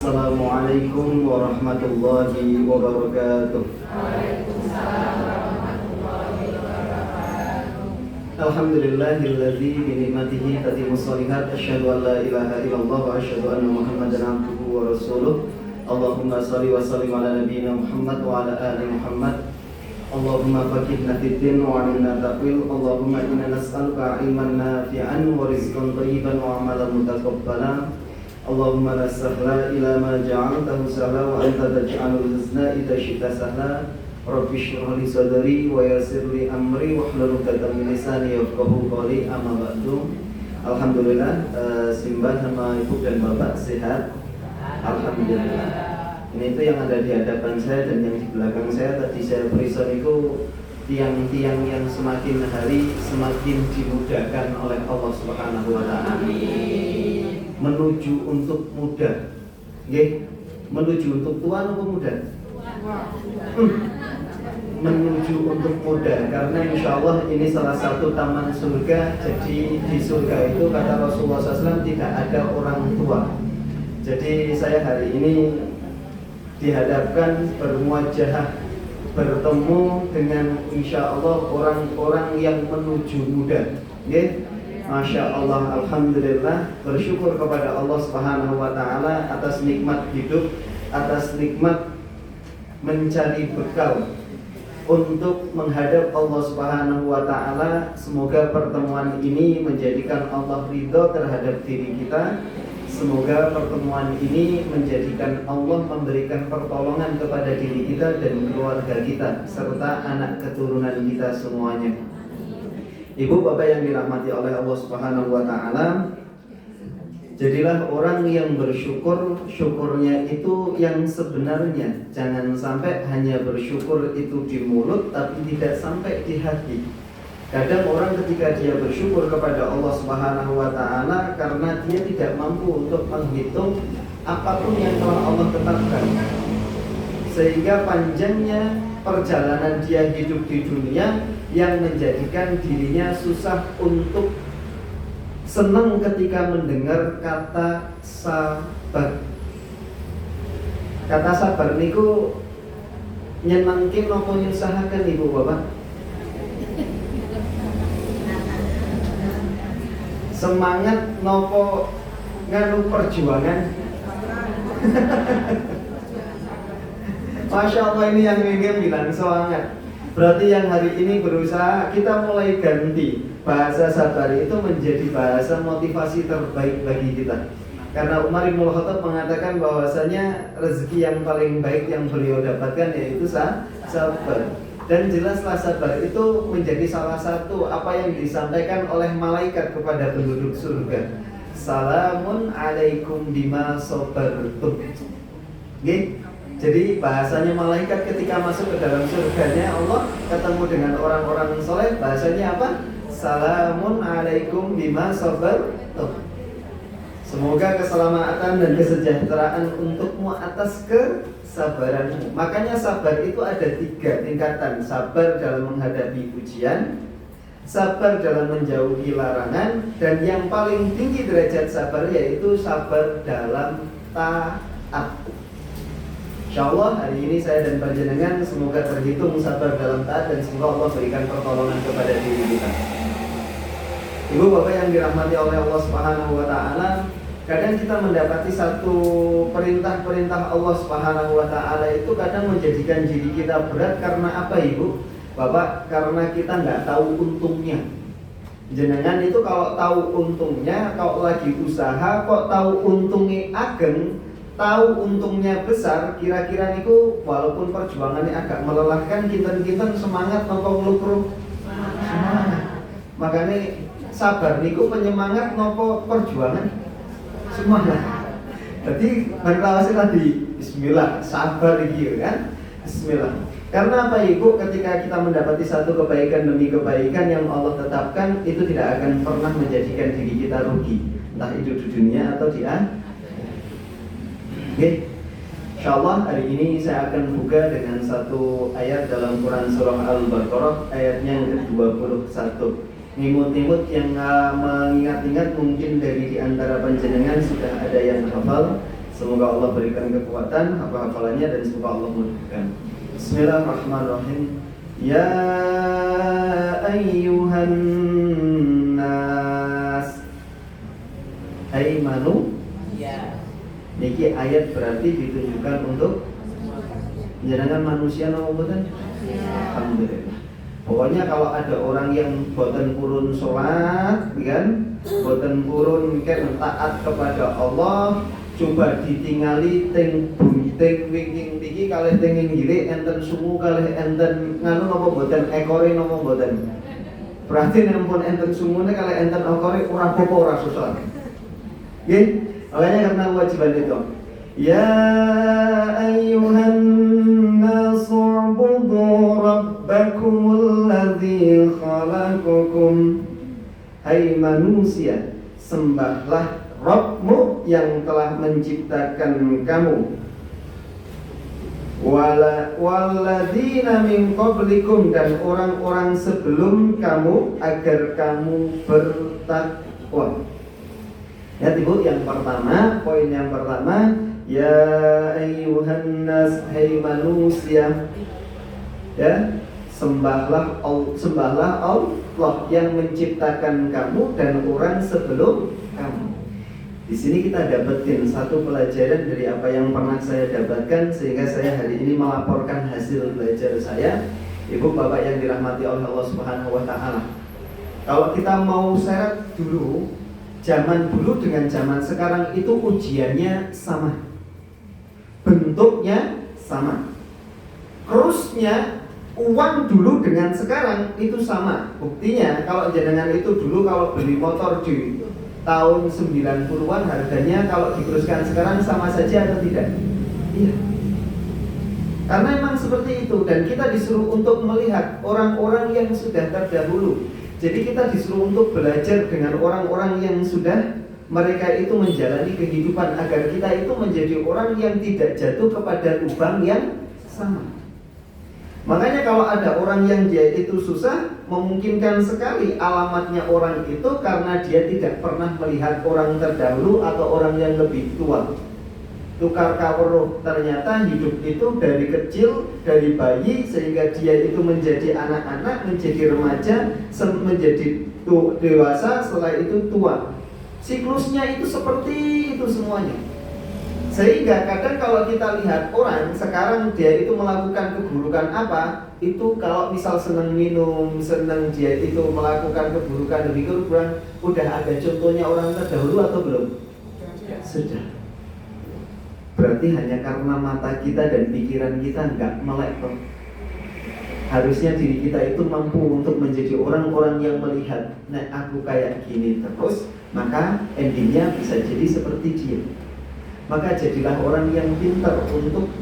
Assalamualaikum warahmatullahi wabarakatuh. Alhamdulillahilladzi bi ni'matihi tatimmus shalihat. Asyhadu an la ilaha illallah wa asyhadu anna Muhammadan abduhu wa rasuluh. Allahumma shalli wa sallim ala nabiyyina Muhammad wa ala ali Muhammad. Allahumma faqihna fid din wa 'allimna ta'wil. Allahumma inna nas'aluka 'ilman nafi'an wa rizqan thayyiban wa 'amalan mutaqabbalan. Allahumma la sahla ila ma ja'altahu sahla wa anta taj'alul huzna idza syi'ta sahla. Rabbi shrah li sadri wa yassir li amri wahlul 'uqdatam min lisani yafqahu qawli. Amma ba'du. Alhamdulillah, Simbah sama Ibu dan Bapak sehat. Alhamdulillah. Ini itu yang ada di hadapan saya dan yang di belakang saya tadi saya perison itu tiang-tiang yang semakin hari semakin dimudahkan oleh Allah Subhanahu wa taala. Menuju untuk muda. Nggih, menuju untuk tua atau muda? Menuju untuk muda, karena insya Allah ini salah satu taman surga. Jadi di surga itu kata Rasulullah SAW tidak ada orang tua. Jadi saya hari ini dihadapkan bermuajahah bertemu dengan insya Allah orang-orang yang menuju muda. Nggih. Masya Allah, Alhamdulillah, bersyukur kepada Allah Subhanahu wa ta'ala atas nikmat hidup, atas nikmat mencari bekal untuk menghadap Allah Subhanahu wa ta'ala. Semoga pertemuan ini menjadikan Allah ridho terhadap diri kita. Semoga pertemuan ini menjadikan Allah memberikan pertolongan kepada diri kita dan keluarga kita serta anak keturunan kita semuanya. Ibu bapak yang dirahmati oleh Allah Subhanahu wa ta'ala, jadilah orang yang bersyukur. Syukurnya itu yang sebenarnya. Jangan sampai hanya bersyukur itu di mulut tapi tidak sampai di hati. Kadang orang ketika dia bersyukur kepada Allah Subhanahu wa ta'ala karena dia tidak mampu untuk menghitung apapun yang telah Allah tetapkan, sehingga panjangnya perjalanan dia hidup di dunia yang menjadikan dirinya susah untuk senang ketika mendengar kata sabar. Kata sabar niku nyenangkin napa nyusahaken Ibu Bapak? Semangat nopo nganu perjuangan? Masya Allah, ini yang ingin bilang semangat. Berarti yang hari ini berusaha kita mulai ganti bahasa sabar itu menjadi bahasa motivasi terbaik bagi kita. Karena Umar bin Khattab mengatakan bahwasanya rezeki yang paling baik yang beliau dapatkan yaitu sabar. Dan jelaslah sabar itu menjadi salah satu apa yang disampaikan oleh malaikat kepada penduduk surga. Salamun alaikum bima sabartum. Nggih. Jadi bahasanya malaikat ketika masuk ke dalam surganya Allah ketemu dengan orang-orang soleh, bahasanya apa? Salamun alaikum bima sabartum. Semoga keselamatan dan kesejahteraan untukmu atas kesabaranmu. Makanya sabar itu ada 3 tingkatan. Sabar dalam menghadapi ujian, sabar dalam menjauhi larangan, dan yang paling tinggi derajat sabar yaitu sabar dalam taat. Insyaallah hari ini saya dan panjenengan semoga terhitung sabar dalam taat dan semoga Allah berikan pertolongan kepada diri kita. Ibu bapak yang dirahmati oleh Allah Subhanahu wa ta'ala, kadang kita mendapati satu perintah-perintah Allah Subhanahu wa ta'ala itu kadang menjadikan diri kita berat. Karena apa Ibu? Bapak, karena kita nggak tahu untungnya. Jenengan itu kalau tahu untungnya, kalau lagi usaha kok tahu untungnya ageng, tahu untungnya besar, kira-kira niku walaupun perjuangannya agak melelahkan, kinten-kinten semangat nopo nglukruh semangat. Makanya sabar niku penyemangat nopo perjuangan semangat. Jadi berlawasi tadi bismillah, sabar iki kan. Bismillah. Karena apa Ibu? Ketika kita mendapati satu kebaikan demi kebaikan yang Allah tetapkan, itu tidak akan pernah menjadikan diri kita rugi, entah itu di dunia atau di akhirat. Oke, insyaallah hari ini saya akan buka dengan satu ayat dalam Quran surah Al-Baqarah ayatnya yang ke-21. Nimut-nimut yang mengingat-ingat mungkin dari di antara panjenengan sudah ada yang hafal. Semoga Allah berikan kekuatan hafal-hafalannya dan semoga Allah mudahkan. Bismillahirrahmanirrahim. Ya ayyuhan nas. Hai manusia. Niki ayat berarti ditujukan untuk jenengan manusia nama mboten? Alhamdulillah. Pokoknya kalau ada orang yang boten purun sholat, kan? Boten purun kan taat kepada Allah, coba ditingali ting bunting wingking tinggi kalih tenging gile enten sumu kalih enten nganu napa boten ekore napa boten. Berarti nempun enten sumune kalih enten ekore ora apa-apa ora susah. Nggih, makanya karena kewajiban itu. Ya ayyuhan nasu ubudu rabbakumul ladzi khalaqakum. Hai manusia, sembahlah Rabbmu yang telah menciptakan kamu. Walladzina min qablikum, dan orang-orang sebelum kamu, agar kamu bertakwa. Ya Ibu, yang pertama, poin yang pertama, ya ayyuhan nas, hai manusia. Ya, sembahlah Allah yang menciptakan kamu dan orang sebelum kamu. Di sini kita dapetin satu pelajaran dari apa yang pernah saya dapatkan, sehingga saya hari ini melaporkan hasil belajar saya. Ibu bapak yang dirahmati oleh Allah Subhanahu wa taala. Kalau kita mau seret dulu, zaman dulu dengan zaman sekarang itu ujiannya sama. Bentuknya sama. Terusnya uang dulu dengan sekarang itu sama. Buktinya kalau jenengan itu dulu kalau beli motor di tahun 90-an harganya kalau diteruskan sekarang sama saja atau tidak? Iya. Karena memang seperti itu, dan kita disuruh untuk melihat orang-orang yang sudah terdahulu. Jadi kita disuruh untuk belajar dengan orang-orang yang sudah mereka itu menjalani kehidupan agar kita itu menjadi orang yang tidak jatuh kepada lubang yang sama. Makanya kalau ada orang yang dia itu susah, memungkinkan sekali alamatnya orang itu karena dia tidak pernah melihat orang terdahulu atau orang yang lebih tua. Tukar kaweruh, ternyata hidup itu dari kecil, dari bayi, sehingga dia itu menjadi anak-anak, menjadi remaja, menjadi dewasa, setelah itu tua. Siklusnya itu seperti itu semuanya. Sehingga kadang kalau kita lihat orang sekarang dia itu melakukan keburukan apa, itu kalau misal senang minum, senang dia itu melakukan keburukan lebih kurang, udah ada contohnya orang terdahulu atau belum? Sudah. Berarti hanya karena mata kita dan pikiran kita nggak melek. Harusnya diri kita itu mampu untuk menjadi orang-orang yang melihat, nah aku kayak gini terus, maka endingnya bisa jadi seperti dia. Maka jadilah orang yang pintar untuk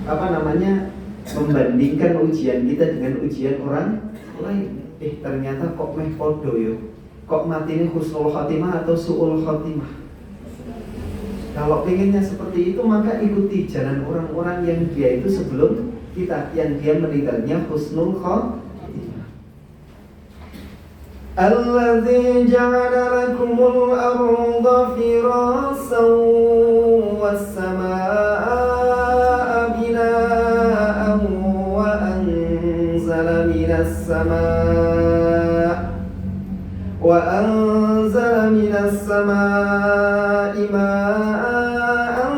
membandingkan ujian kita dengan ujian orang lain. Ternyata kok meh podo yo. Kok matine husnul khotimah atau su'ul khotimah. Kalau pengennya seperti itu, maka ikuti jalan orang-orang yang dia itu sebelum kita, yang dia meninggalnya husnul khotimah. Alladzi ja'ala lakumul arda firasan was-samaa'a binaa'an wa anzala minas samaa'i maa'an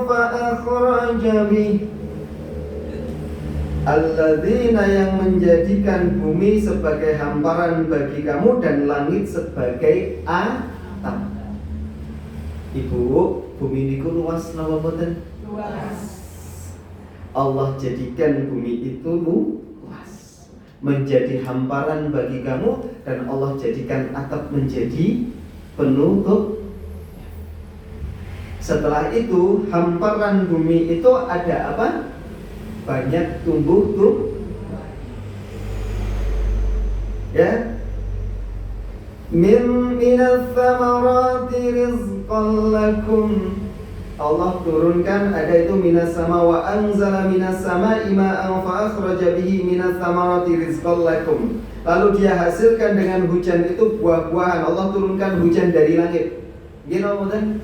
fa akhraja bihi. Alladzina, yang menjadikan bumi sebagai hamparan bagi kamu dan langit sebagai atap. Ibu, bumi niku luas napa mboten? Luas. Allah jadikan bumi itu luas, menjadi hamparan bagi kamu, dan Allah jadikan atap menjadi penutup. Setelah itu hamparan bumi itu ada apa? Banyak tumbuh ya. Minas samarati rizqan lakum. Allah turunkan ada itu minas sama, wa anzala minas sama'i ma'an fa akhraja bihi minas samarati rizqan lakum. Lalu dia hasilkan dengan hujan itu buah-buahan. Allah turunkan hujan dari langit. Gimana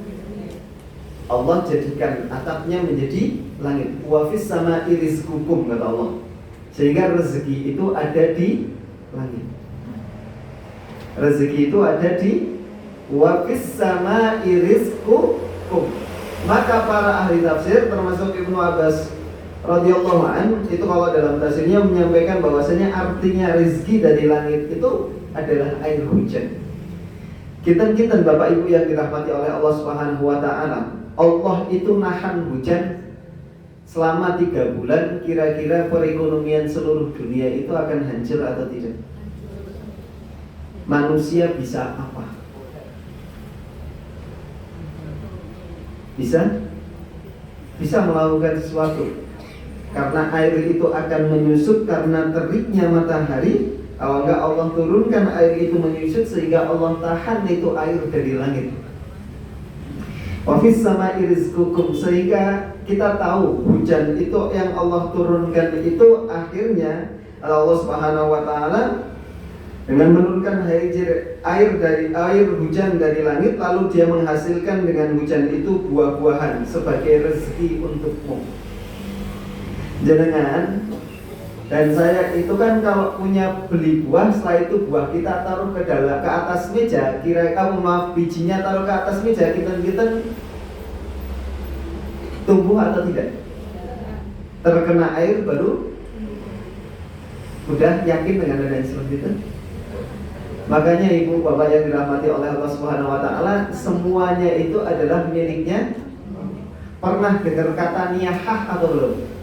Allah jadikan atapnya menjadi langit. Wa fis sama'i rizqukum, kata Allah. Sehingga rezeki itu ada di langit. Rezeki itu ada di wa fis sama'i rizqukum. Maka para ahli tafsir termasuk Ibnu Abbas radhiyallahu an itu kalau dalam tafsirnya menyampaikan bahwasanya artinya rezeki dari langit itu adalah air hujan. Kita Bapak Ibu yang dirahmati oleh Allah Subhanahu wa taala, Allah itu nahan hujan selama 3 bulan. Kira-kira perekonomian seluruh dunia itu akan hancur atau tidak? Manusia bisa apa? Bisa melakukan sesuatu. Karena air itu akan menyusut karena teriknya matahari. Kalau enggak Allah turunkan air itu menyusut sehingga Allah tahan itu air dari langit. Wa fis sama'i rizqukum, sehingga kita tahu hujan itu yang Allah turunkan itu akhirnya Allah Subhanahu wa taala dengan menurunkan air hujan dari langit, lalu dia menghasilkan dengan hujan itu buah-buahan sebagai rezeki untukmu. Jenengan dan saya itu kan kalau punya beli buah, setelah itu buah kita taruh ke atas meja, bijinya taruh ke atas meja, kita tumbuh atau tidak? Terkena air baru udah yakin dengan adanya seperti itu. Makanya ibu bapak yang dirahmati oleh Allah Subhanahu wa taala, semuanya itu adalah miliknya. Pernah dengar kata niyahah atau belum?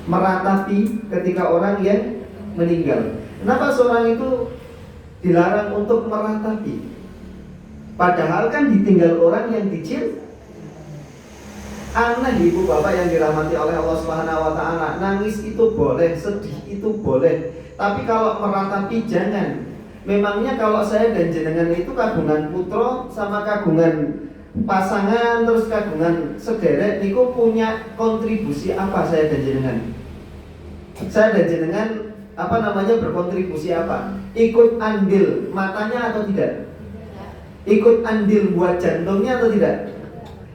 Meratapi ketika orang yang meninggal. Kenapa seorang itu dilarang untuk meratapi? Padahal kan ditinggal orang yang dicil. Aneh ibu bapak yang dirahmati oleh Allah Subhanahu wa taala. Nangis itu boleh, sedih itu boleh, tapi kalau meratapi jangan. Memangnya kalau saya dan jenengan itu kagungan putra sama kagungan pasangan terus kagungan sedherek niku punya kontribusi apa saya dan jenengan? Saya dan jenengan berkontribusi apa? Ikut andil matanya atau tidak? Ikut andil buat jantungnya atau tidak?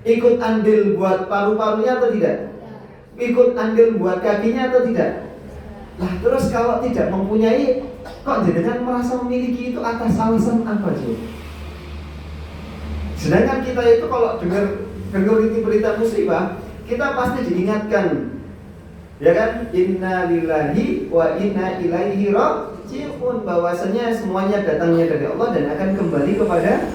Ikut andil buat paru-parunya atau tidak? Ikut andil buat kakinya atau tidak? Lah terus kalau tidak mempunyai, kok jenengan merasa memiliki itu atas alasan apa sih? Sedangkan kita itu kalau dengar itu berita musibah, kita pasti diingatkan, ya kan? Inna lillahi wa inna ilaihi raji'un, bahwasanya semuanya datangnya dari Allah dan akan kembali kepada.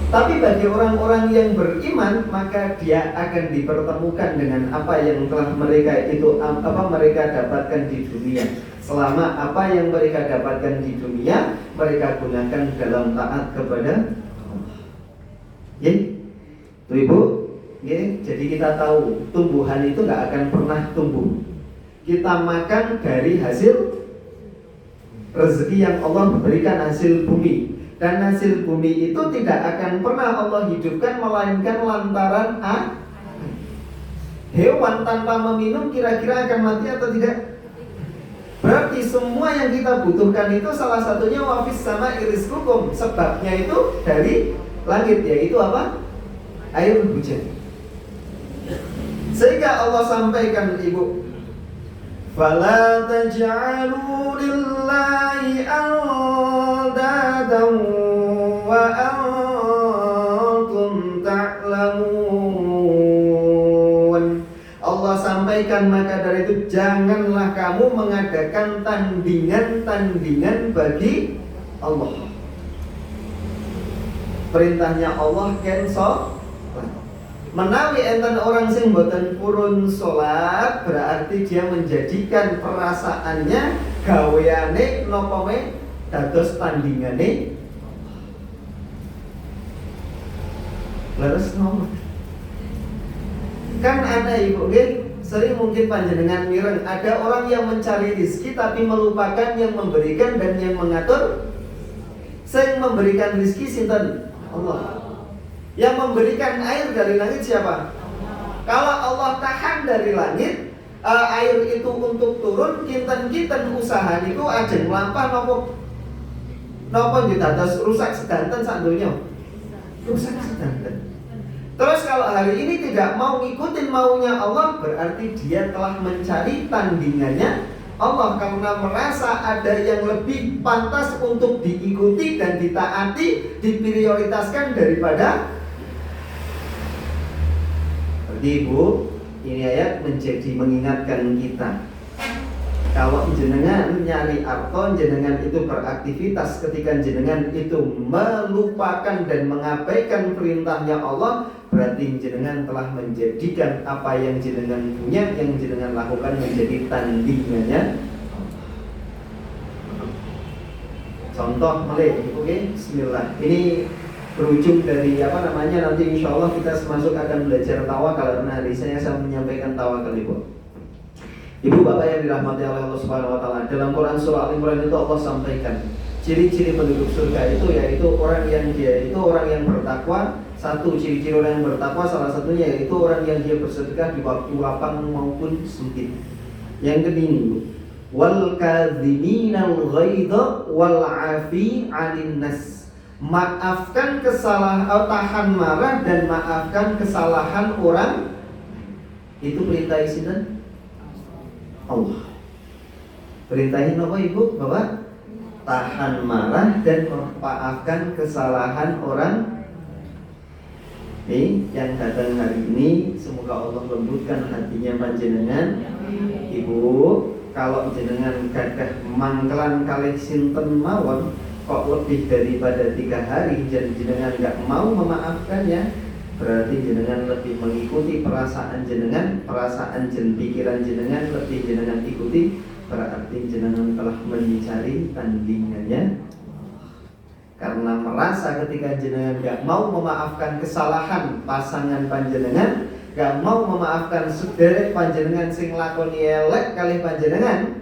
Tapi bagi orang-orang yang beriman, maka dia akan dipertemukan dengan apa yang telah mereka dapatkan di dunia. Selama apa yang mereka dapatkan di dunia mereka gunakan dalam taat kepada Allah. Ya, tuh ibu. Ya, jadi kita tahu tumbuhan itu nggak akan pernah tumbuh. Kita makan dari hasil rezeki yang Allah berikan, hasil bumi. Dan hasil bumi itu tidak akan pernah Allah hidupkan melainkan lantaran hewan tanpa meminum kira-kira akan mati atau tidak? Berarti semua yang kita butuhkan itu salah satunya wafis sama rizqukum, sebabnya itu dari langit, yaitu apa? Air hujan. Sehingga Allah sampaikan ibu, fala taj'alu lillahi andadan wa antum ta'lamun. Allah sampaikan, maka dari itu janganlah kamu mengadakan tandingan-tandingan bagi Allah. Perintahnya Allah cancel. Menawi enten orang sing boten purun sholat, berarti dia menjadikan perasaannya gaweane napa me dados tandingane. Leres nomor. Kan ada ibu nggih, sering mungkin panjenengan mireng, ada orang yang mencari rezeki tapi melupakan yang memberikan dan yang mengatur. Sing memberikan rezeki sinten? Allah. Yang memberikan air dari langit siapa? Kalau Allah tahan dari langit air itu untuk turun, kinten-kinten usaha niku ajeng mlampah napa nggih dados rusak sedanten sak donya. Rusak sedanten. Terus kalau hari ini tidak mau ngikutin maunya Allah, berarti dia telah mencari tandingannya Allah karena merasa ada yang lebih pantas untuk diikuti dan ditaati, diprioritaskan daripada. Berarti Ibu, ini ayat menjadi mengingatkan kita. Kalau jenengan nyari arto, jenengan itu beraktivitas, ketika jenengan itu melupakan dan mengabaikan perintahnya Allah, berarti jenengan telah menjadikan apa yang jenengan punya, yang jenengan lakukan menjadi tandingannya. Contoh melek, oke? Bismillah. Ini berujung dari nanti insya Allah kita masuk akan belajar tawakal. Karena hari saya menyampaikan tawakal Ibu. Ibu bapak yang dirahmati oleh Allah Subhanahu Wa Taala, dalam Quran surah Al-Imran itu Allah sampaikan ciri-ciri penduduk surga itu yaitu orang yang bertakwa. Satu ciri-ciri orang yang bertakwa salah satunya yaitu orang yang dia bersedekah di waktu lapang maupun sempit. Yang kedua, wal kadhiminal ghaidha wal afi 'anil nas. Maafkan kesalahan, tahan marah dan maafkan kesalahan orang. Itu perintah sinten? Allah. Perintahin apa Ibu, Bapak? Tahan marah dan memaafkan kesalahan orang. Ini yang datang hari ini, semoga Allah lembutkan hatinya panjenengan. Ibu, kalau jenengan gadah mangkelan kalih sinten mawon kok lebih daripada 3 hari dan jenengan nggak mau memaafkannya, berarti jenengan lebih mengikuti perasaan jenengan, perasaan pikiran jenengan lebih jenengan ikuti, berarti jenengan telah mencari tandingannya. Karena merasa ketika jenengan gak mau memaafkan kesalahan pasangan panjenengan, gak mau memaafkan sederek panjenengan sing lakoni elek kalih panjenengan,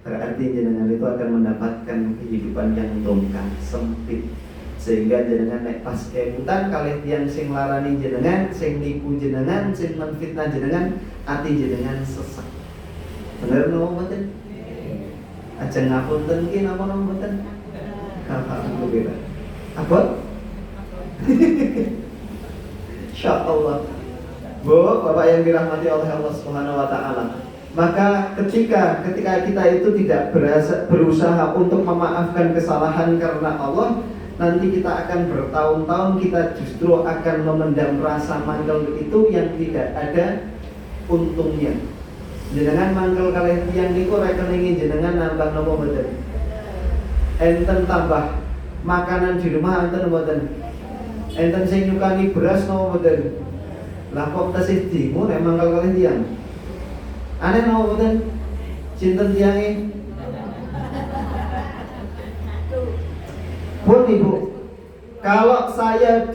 berarti jenengan itu akan mendapatkan kehidupan yang dongkang, sempit. Sehingga jenengan nek pas kemutan kalih tiyang sing larani jenengan, sing nipu jenengan, sing menfitnah jenengan, ati jenengan sesek. Bener napa mboten? Ajeng ngapunten ki napa mboten? Alhamdulillah. Apa? Insyaallah. Bu, Bapak yang dirahmati oleh Allah Subhanahu wa taala. Maka ketika kita itu tidak berusaha untuk memaafkan kesalahan karena Allah, nanti kita akan bertahun-tahun kita justru akan memendam rasa mangkel itu yang tidak ada untungnya. Jenengan mangkel kalih tiyang niku rekening jenengan nambah napa mboten? Enten tambah makanan di rumah enten mboten? Enten sing nyukani beras napa mboten? Lah kok tesih dimu nek mangkel kalih tiyang? Aneh napa mboten? Sinten tiyange? Pun Ibu, kalau saya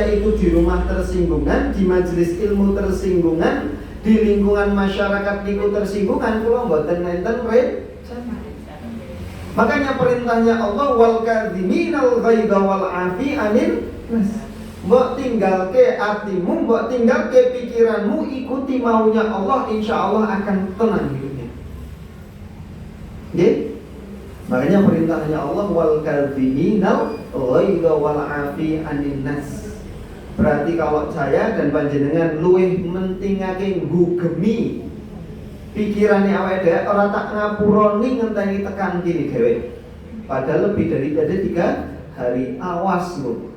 itu di rumah tersinggungan, di majelis ilmu tersinggungan, di lingkungan masyarakat niku tersinggungan, kula mboten nenten makanya perintahnya Allah wal kadhiminal ghaidha wal afi 'anil nas. Mbok tinggalke atimu, mbok tinggalke pikiranmu, ikuti maunya Allah, insyaallah akan tenang hidupnya. Nggih? Makanya perintahnya Allah wal kadhiminal ghaidha wal afi 'anil nas. Berarti kalau saya dan panjenengan luwih mentingake nggugemi pikirane awake dhewe, ora tak ngapuroni ngenteni tekan kini dhewe. Padahal lebih daripada 3 hari, awas lho.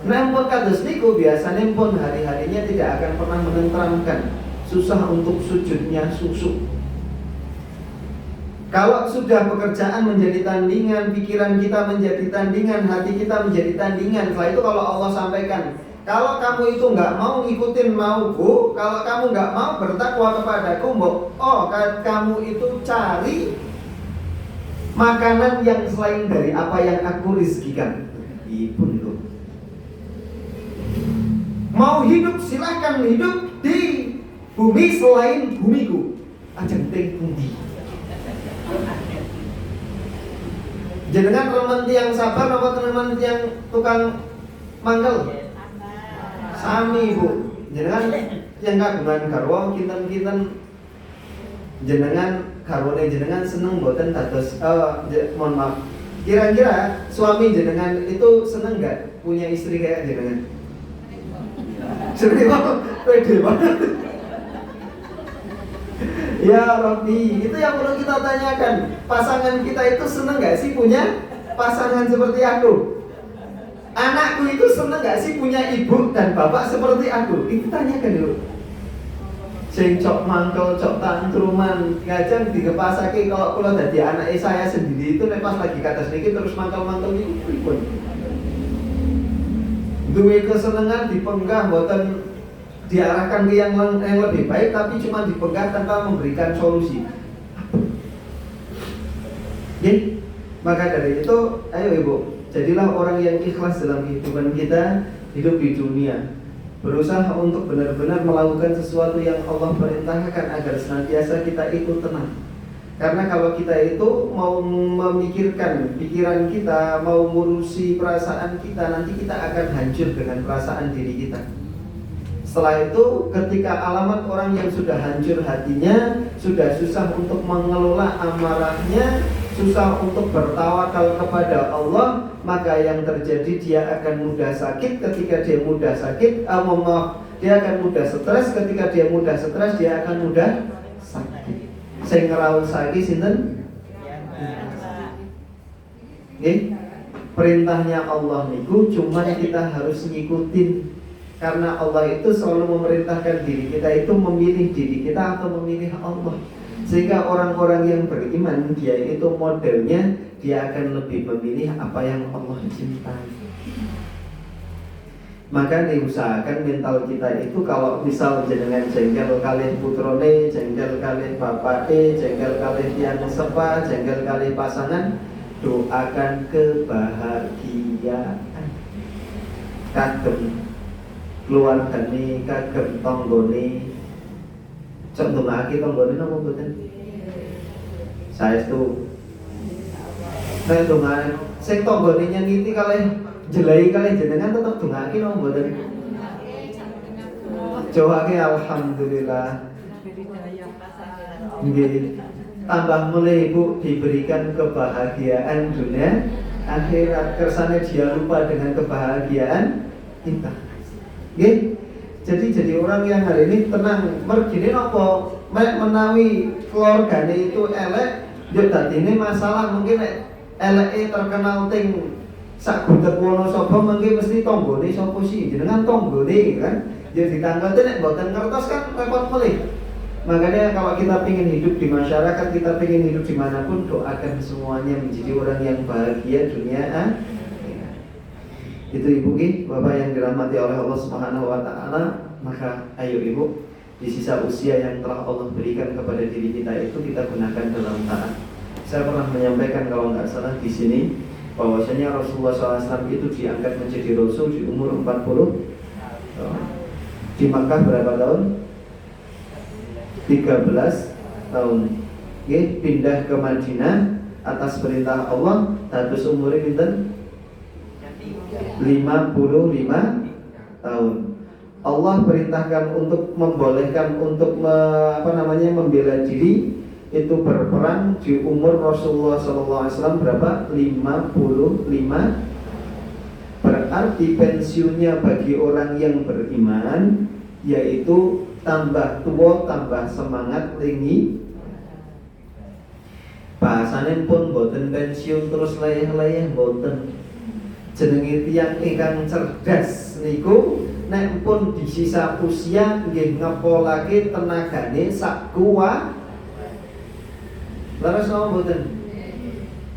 Namun kados niku biasanya pun hari-harinya tidak akan pernah menenteramkan, susah untuk sujudnya susuk. Kalau sudah pekerjaan menjadi tandingan, pikiran kita menjadi tandingan, hati kita menjadi tandingan. Setelah itu kalau Allah sampaikan, kalau kamu itu nggak mau ngikutin mauku, kalau kamu nggak mau bertakwa kepadaku, kamu itu cari makanan yang selain dari apa yang aku rizkikan. Ibu itu mau hidup silahkan hidup di bumi selain bumiku. Ajeng teng pundi. Jenengan remen tiang sabar apa teman tiang tukang mangkel? Sami Bu. Jenengan yang kagungan garwa kinten-kinten jenengan garwane jenengan seneng mboten dados mohon maaf. Kira-kira suami jenengan itu seneng enggak punya istri kayak jenengan? Seneng banget, pede banget. Ya Rabbi, itu yang perlu kita tanyakan. Pasangan kita itu seneng gak sih punya pasangan seperti aku? Anakku itu seneng gak sih punya ibu dan bapak seperti aku? Itu tanyakan dulu. Sing cok mangkel, cok tantruman, ngajeng digepasake kalau dadi anake saya sendiri itu pas lagi kata sedikit terus mangkel-mangkel itu pripun? Duwe kesenangan dipenggah mboten diarahkan ke yang lebih baik, tapi cuma dipenggah tanpa memberikan solusi. Oke? Maka dari itu, ayo ibu, jadilah orang yang ikhlas dalam kehidupan kita, hidup di dunia. Berusaha untuk benar-benar melakukan sesuatu yang Allah perintahkan agar senantiasa kita itu tenang. Karena kalau kita itu mau memikirkan pikiran kita, mau ngurusi perasaan kita, nanti kita akan hancur dengan perasaan diri kita. Setelah itu, ketika alamat orang yang sudah hancur hatinya, sudah susah untuk mengelola amarahnya, susah untuk bertawakal kepada Allah, maka yang terjadi dia akan mudah sakit. Ketika dia mudah sakit, dia akan mudah stres. Ketika dia mudah stres, dia akan mudah sakit. Sing ngraosake sinten? Perintahnya Allah niku cuman kita harus ngikutin. Karena Allah itu selalu memerintahkan diri kita itu memilih diri kita atau memilih Allah. Sehingga orang-orang yang beriman, dia itu modelnya, dia akan lebih memilih apa yang Allah cintai. Maka diusahakan mental kita itu, kalau misal jenengan jengkel kalih putrone, jengkel kalih bapake, jengkel kalih tiyang sepa, jengkel kalih pasangan, doakan kebahagiaan. Kagem keluargane, kagem tanggane. Contoh lagi tanggane napa mboten? Saestu. Saya dongan, sing tanggane nyengiti kalih jelai kalih jenengan tetep dongake napa mboten? Jawake alhamdulillah. Nggih. Tambah mulai Ibu diberikan kebahagiaan dunia akhirat, kersane dia lupa dengan kebahagiaan kita. Nggih. Jadi orang yang hari ini tenang, mergine napa? Mek menawi keluargane itu elek, yo dadine masalah mungkin eleke terkenal ting sak gudeg Wonosobo mungkin mesti tanggane sapa sih? Jenengan tanggane kan. Ya ditanggote nek mboten ngertos kan repot melih. Makanya kalau kita ingin hidup di masyarakat, kita ingin hidup dimanapun, doakan semuanya menjadi orang yang bahagia dunia Itu Ibu Bapak yang dirahmati oleh Allah Subhanahu wa taala, maka ayo Ibu, di sisa usia yang telah Allah berikan kepada diri kita itu kita gunakan dalam taat. Saya pernah menyampaikan kalau nggak salah di sini bahwasanya Rasulullah SAW itu diangkat menjadi Rasul di umur 40 di Makkah berapa tahun? 13 tahun. Pindah ke Madinah atas perintah Allah, dados umure pinten? 55 tahun. Allah perintahkan untuk membolehkan untuk membela diri itu berperang di umur Rasulullah SAW berapa? 55. Berarti pensiunnya bagi orang yang beriman yaitu tambah tua, tambah semangat tinggi. Bahasane pun boten pensiun terus layah-layah boten. Jenenge tiyang ingkang cerdas niku nek pun di sisa usia nggih ngepolake tenagane sak kuat. Laras napa mboten?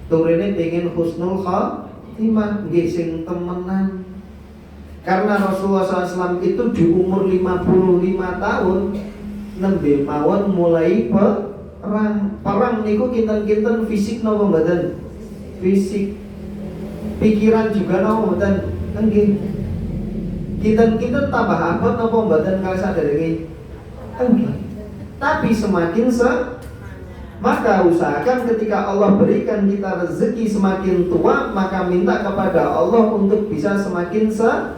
Turine pengin husnul khatimah nggih sing temenan. Karena Rasulullah SAW itu di umur 55 tahun nembe mawon mulai perang niku kinten-kinten fisik napa mboten? Fisik. Pikiran juga napa mboten? Nggih. Kinten-kinten tambah abot napa mboten kalih saderenge? Nggih. Tapi semakin maka usahakan ketika Allah berikan kita rezeki semakin tua, maka minta kepada Allah untuk bisa semakin semangat.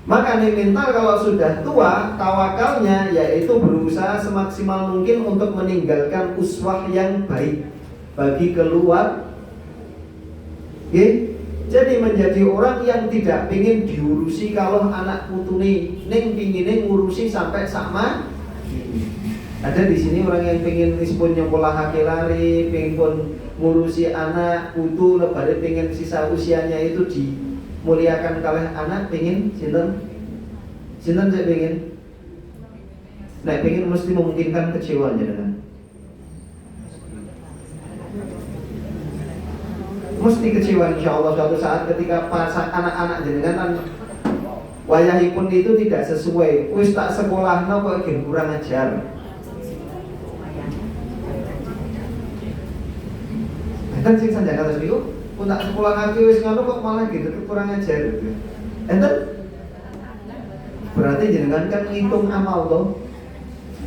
Maka mental kalau sudah tua, tawakalnya yaitu berusaha semaksimal mungkin untuk meninggalkan uswah yang baik bagi keluar. Jadi menjadi orang yang tidak ingin diurusi kalau anak putune, ning pingine ngurusi sampai sama. Ada di sini orang yang pengen pun nyekolah lari, pengen pun ngurusi anak putu, lebaran pengen sisa usianya itu dimuliakan kalih anak, pengen sinten saya pengen. Nah, pengen mesti memungkinkan kecewa jenengan. Mesti kecewa insyaallah suatu saat ketika pas anak-anak jenengan wayahipun itu tidak sesuai. Wis tak sekolahno kok kurang ajar. Enten sing sanjang kados niku pun tak sekolah lagi wis ngono kok malah gitu kurang ajar gitu. Enten berarti jenengan kan ngitung amal toh.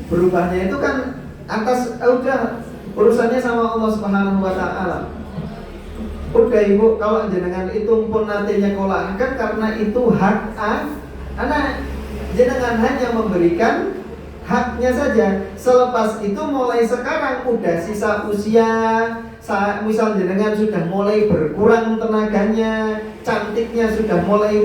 Berubahnya itu kan atas udah urusannya sama Allah Subhanahu wa taala. Udah ibu, kalau jenengan itu pun nantinya kolahkan karena itu hak anak. Jenengan hanya memberikan haknya saja. Selepas itu mulai sekarang udah sisa usia, misal jenengan sudah mulai berkurang tenaganya, cantiknya sudah mulai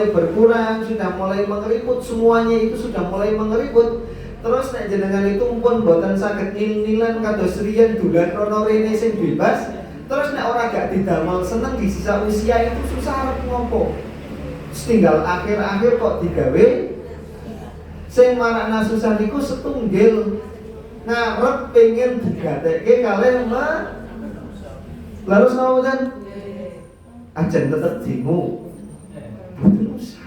berkurang, sudah mulai mengeriput, semuanya itu sudah mulai mengeriput. Terus nek jenengan itu pun boten saged nil-nilan kados riyen dolan rono rene sing bebas. Terus nek ora gak didamel seneng di sisa usia itu susah arep ngompo. Tinggal akhir-akhir kok digawe sing marakna susah niku setunggal ngarep pengen digatekke kalih lalu sawoten ajen tetep dingu boten usah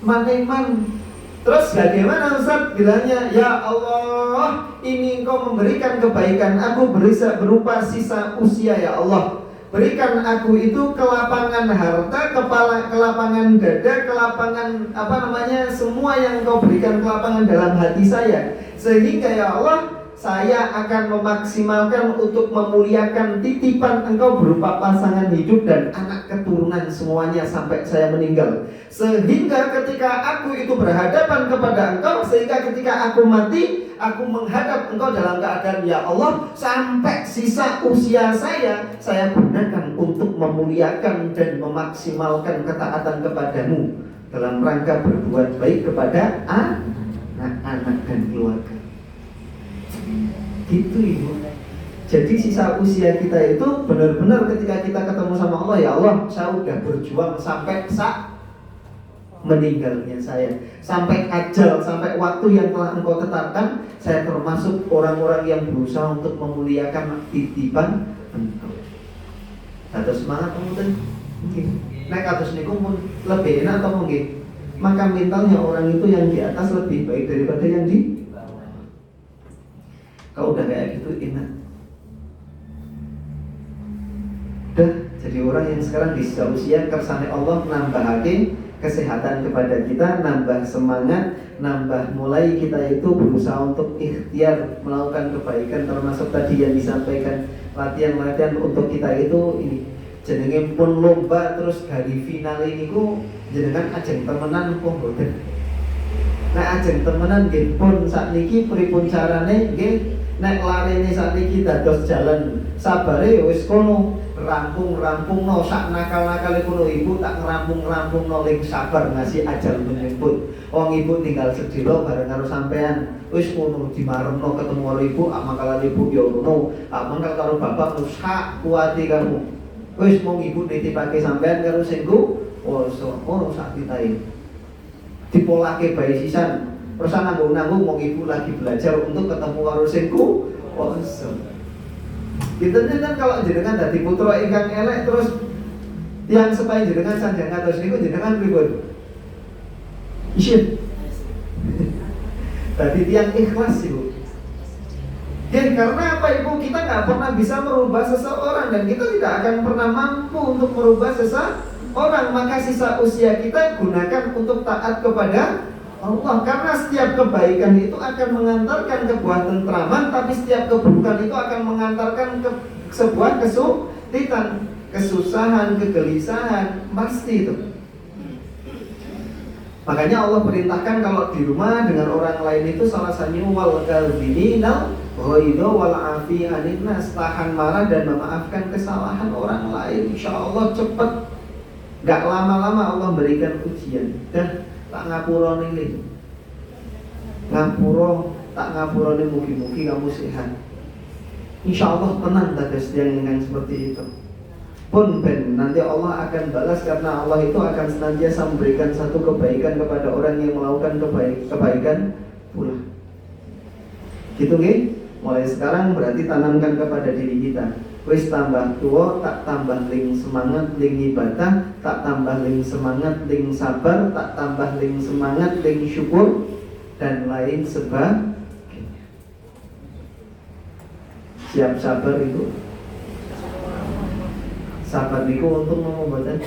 man. Terus bagaimana Ustaz bilangnya, ya Allah, ini Engkau memberikan kebaikan aku berupa sisa usia ya Allah. Berikan aku itu kelapangan harta, kelapangan dada, kelapangan semua yang Engkau berikan kelapangan dalam hati saya. Sehingga ya Allah, saya akan memaksimalkan untuk memuliakan titipan Engkau berupa pasangan hidup dan anak keturunan semuanya sampai saya meninggal. Sehingga ketika aku itu berhadapan kepada Engkau, sehingga ketika aku mati, aku menghadap Engkau dalam keadaan ya Allah, sampai sisa usia saya gunakan untuk memuliakan dan memaksimalkan ketaatan kepadamu dalam rangka berbuat baik kepada anak-anak dan keluarga. Gitu ibu. Jadi sisa usia kita itu benar-benar ketika kita ketemu sama Allah, ya Allah, saya udah berjuang sampai meninggalnya saya, sampai ajal, sampai waktu yang telah Engkau tetapkan, saya termasuk orang-orang yang berusaha untuk memuliakan titipan Engkau. Atas semangat kemudian mungkin naik atas niku pun lebih enak atau mungkin maka mentalnya orang itu yang di atas lebih baik daripada yang di bawah. Kalau udah kayak gitu enak. Udah jadi orang yang sekarang di usia kersane Allah nambahake kesehatan kepada kita, nambah semangat, nambah mulai kita itu berusaha untuk ikhtiar melakukan kebaikan, termasuk tadi yang disampaikan latihan-latihan untuk kita itu ini jenenge pun lomba terus dari final ini ku jenengan ajeng temenan kok boten. Nah ajeng temenan nggih pun sakniki pripun carane nggih nek larene sakniki dados jalan sabare wis kono rampung-rampungno sak nakal-nakale kulo ibu tak ngerampung-rampungno ling sabar ngasih ajal menjemput. Wong ibu tinggal sedilo bareng karo sampean. Wis ngono dimaremno ketemu karo ibu, mangkal ibu ya ngono. Mangkal karo bapak sak kuati kamu. Wis mung ibu nitipake sampean karo singku, ono sak ditae. Dipolake bae sisan. Terus nanggung-nanggung mung ibu lagi belajar untuk ketemu karo singku. Kita kan kalau jenengan dadi putra ingkang elek terus yang supaya jenengan sanjang kados niku jenengan pripun? Isin. Tadi tiang ikhlas ibu. Ya karena apa ibu, kita nggak pernah bisa merubah seseorang dan kita tidak akan pernah mampu untuk merubah seseorang. Maka sisa usia kita gunakan untuk taat kepada Allah. Karena setiap kebaikan itu akan mengantarkan ke buah tentraman, tapi setiap keburukan itu akan mengantarkan ke sebuah kesulitan, kesusahan, kegelisahan, pasti itu. Makanya Allah perintahkan kalau di rumah dengan orang lain itu salah satunya wal kadhiminal Ghaido wal afi anin nas, tahan marah dan memaafkan kesalahan orang lain. Insya Allah cepat, gak lama-lama Allah berikan ujian. Dah tak ngapura nih, ngapura tak ngapura nih, mugi-mugi kamu sehat. Insya Allah tenang tegas yang seperti itu. Pun ben nanti Allah akan balas, karena Allah itu akan senantiasa memberikan satu kebaikan kepada orang yang melakukan kebaikan pula. Gitu nggih? Mulai sekarang berarti tanamkan kepada diri kita. Wis tambah tua tak tambah ling semangat ling ibadah, tak tambah ling semangat ling sabar, tak tambah ling semangat ling syukur dan lain sebagainya. Siap sabar itu. Sabar itu untung membuatkan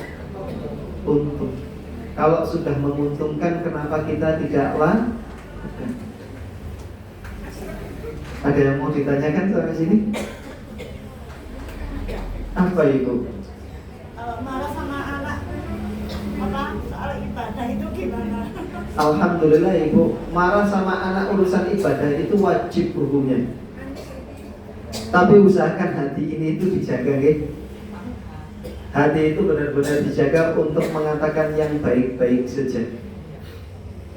untung. Kalau sudah menguntungkan, kenapa kita tidak lakukan? Ada yang mau ditanyakan sampai sini? Apa itu? Marah sama anak, apa soal ibadah itu gimana? Alhamdulillah Ibu, marah sama anak urusan ibadah itu wajib hukumnya. Tapi usahakan hati ini itu dijaga, gitu. Hati itu benar-benar dijaga untuk mengatakan yang baik-baik saja.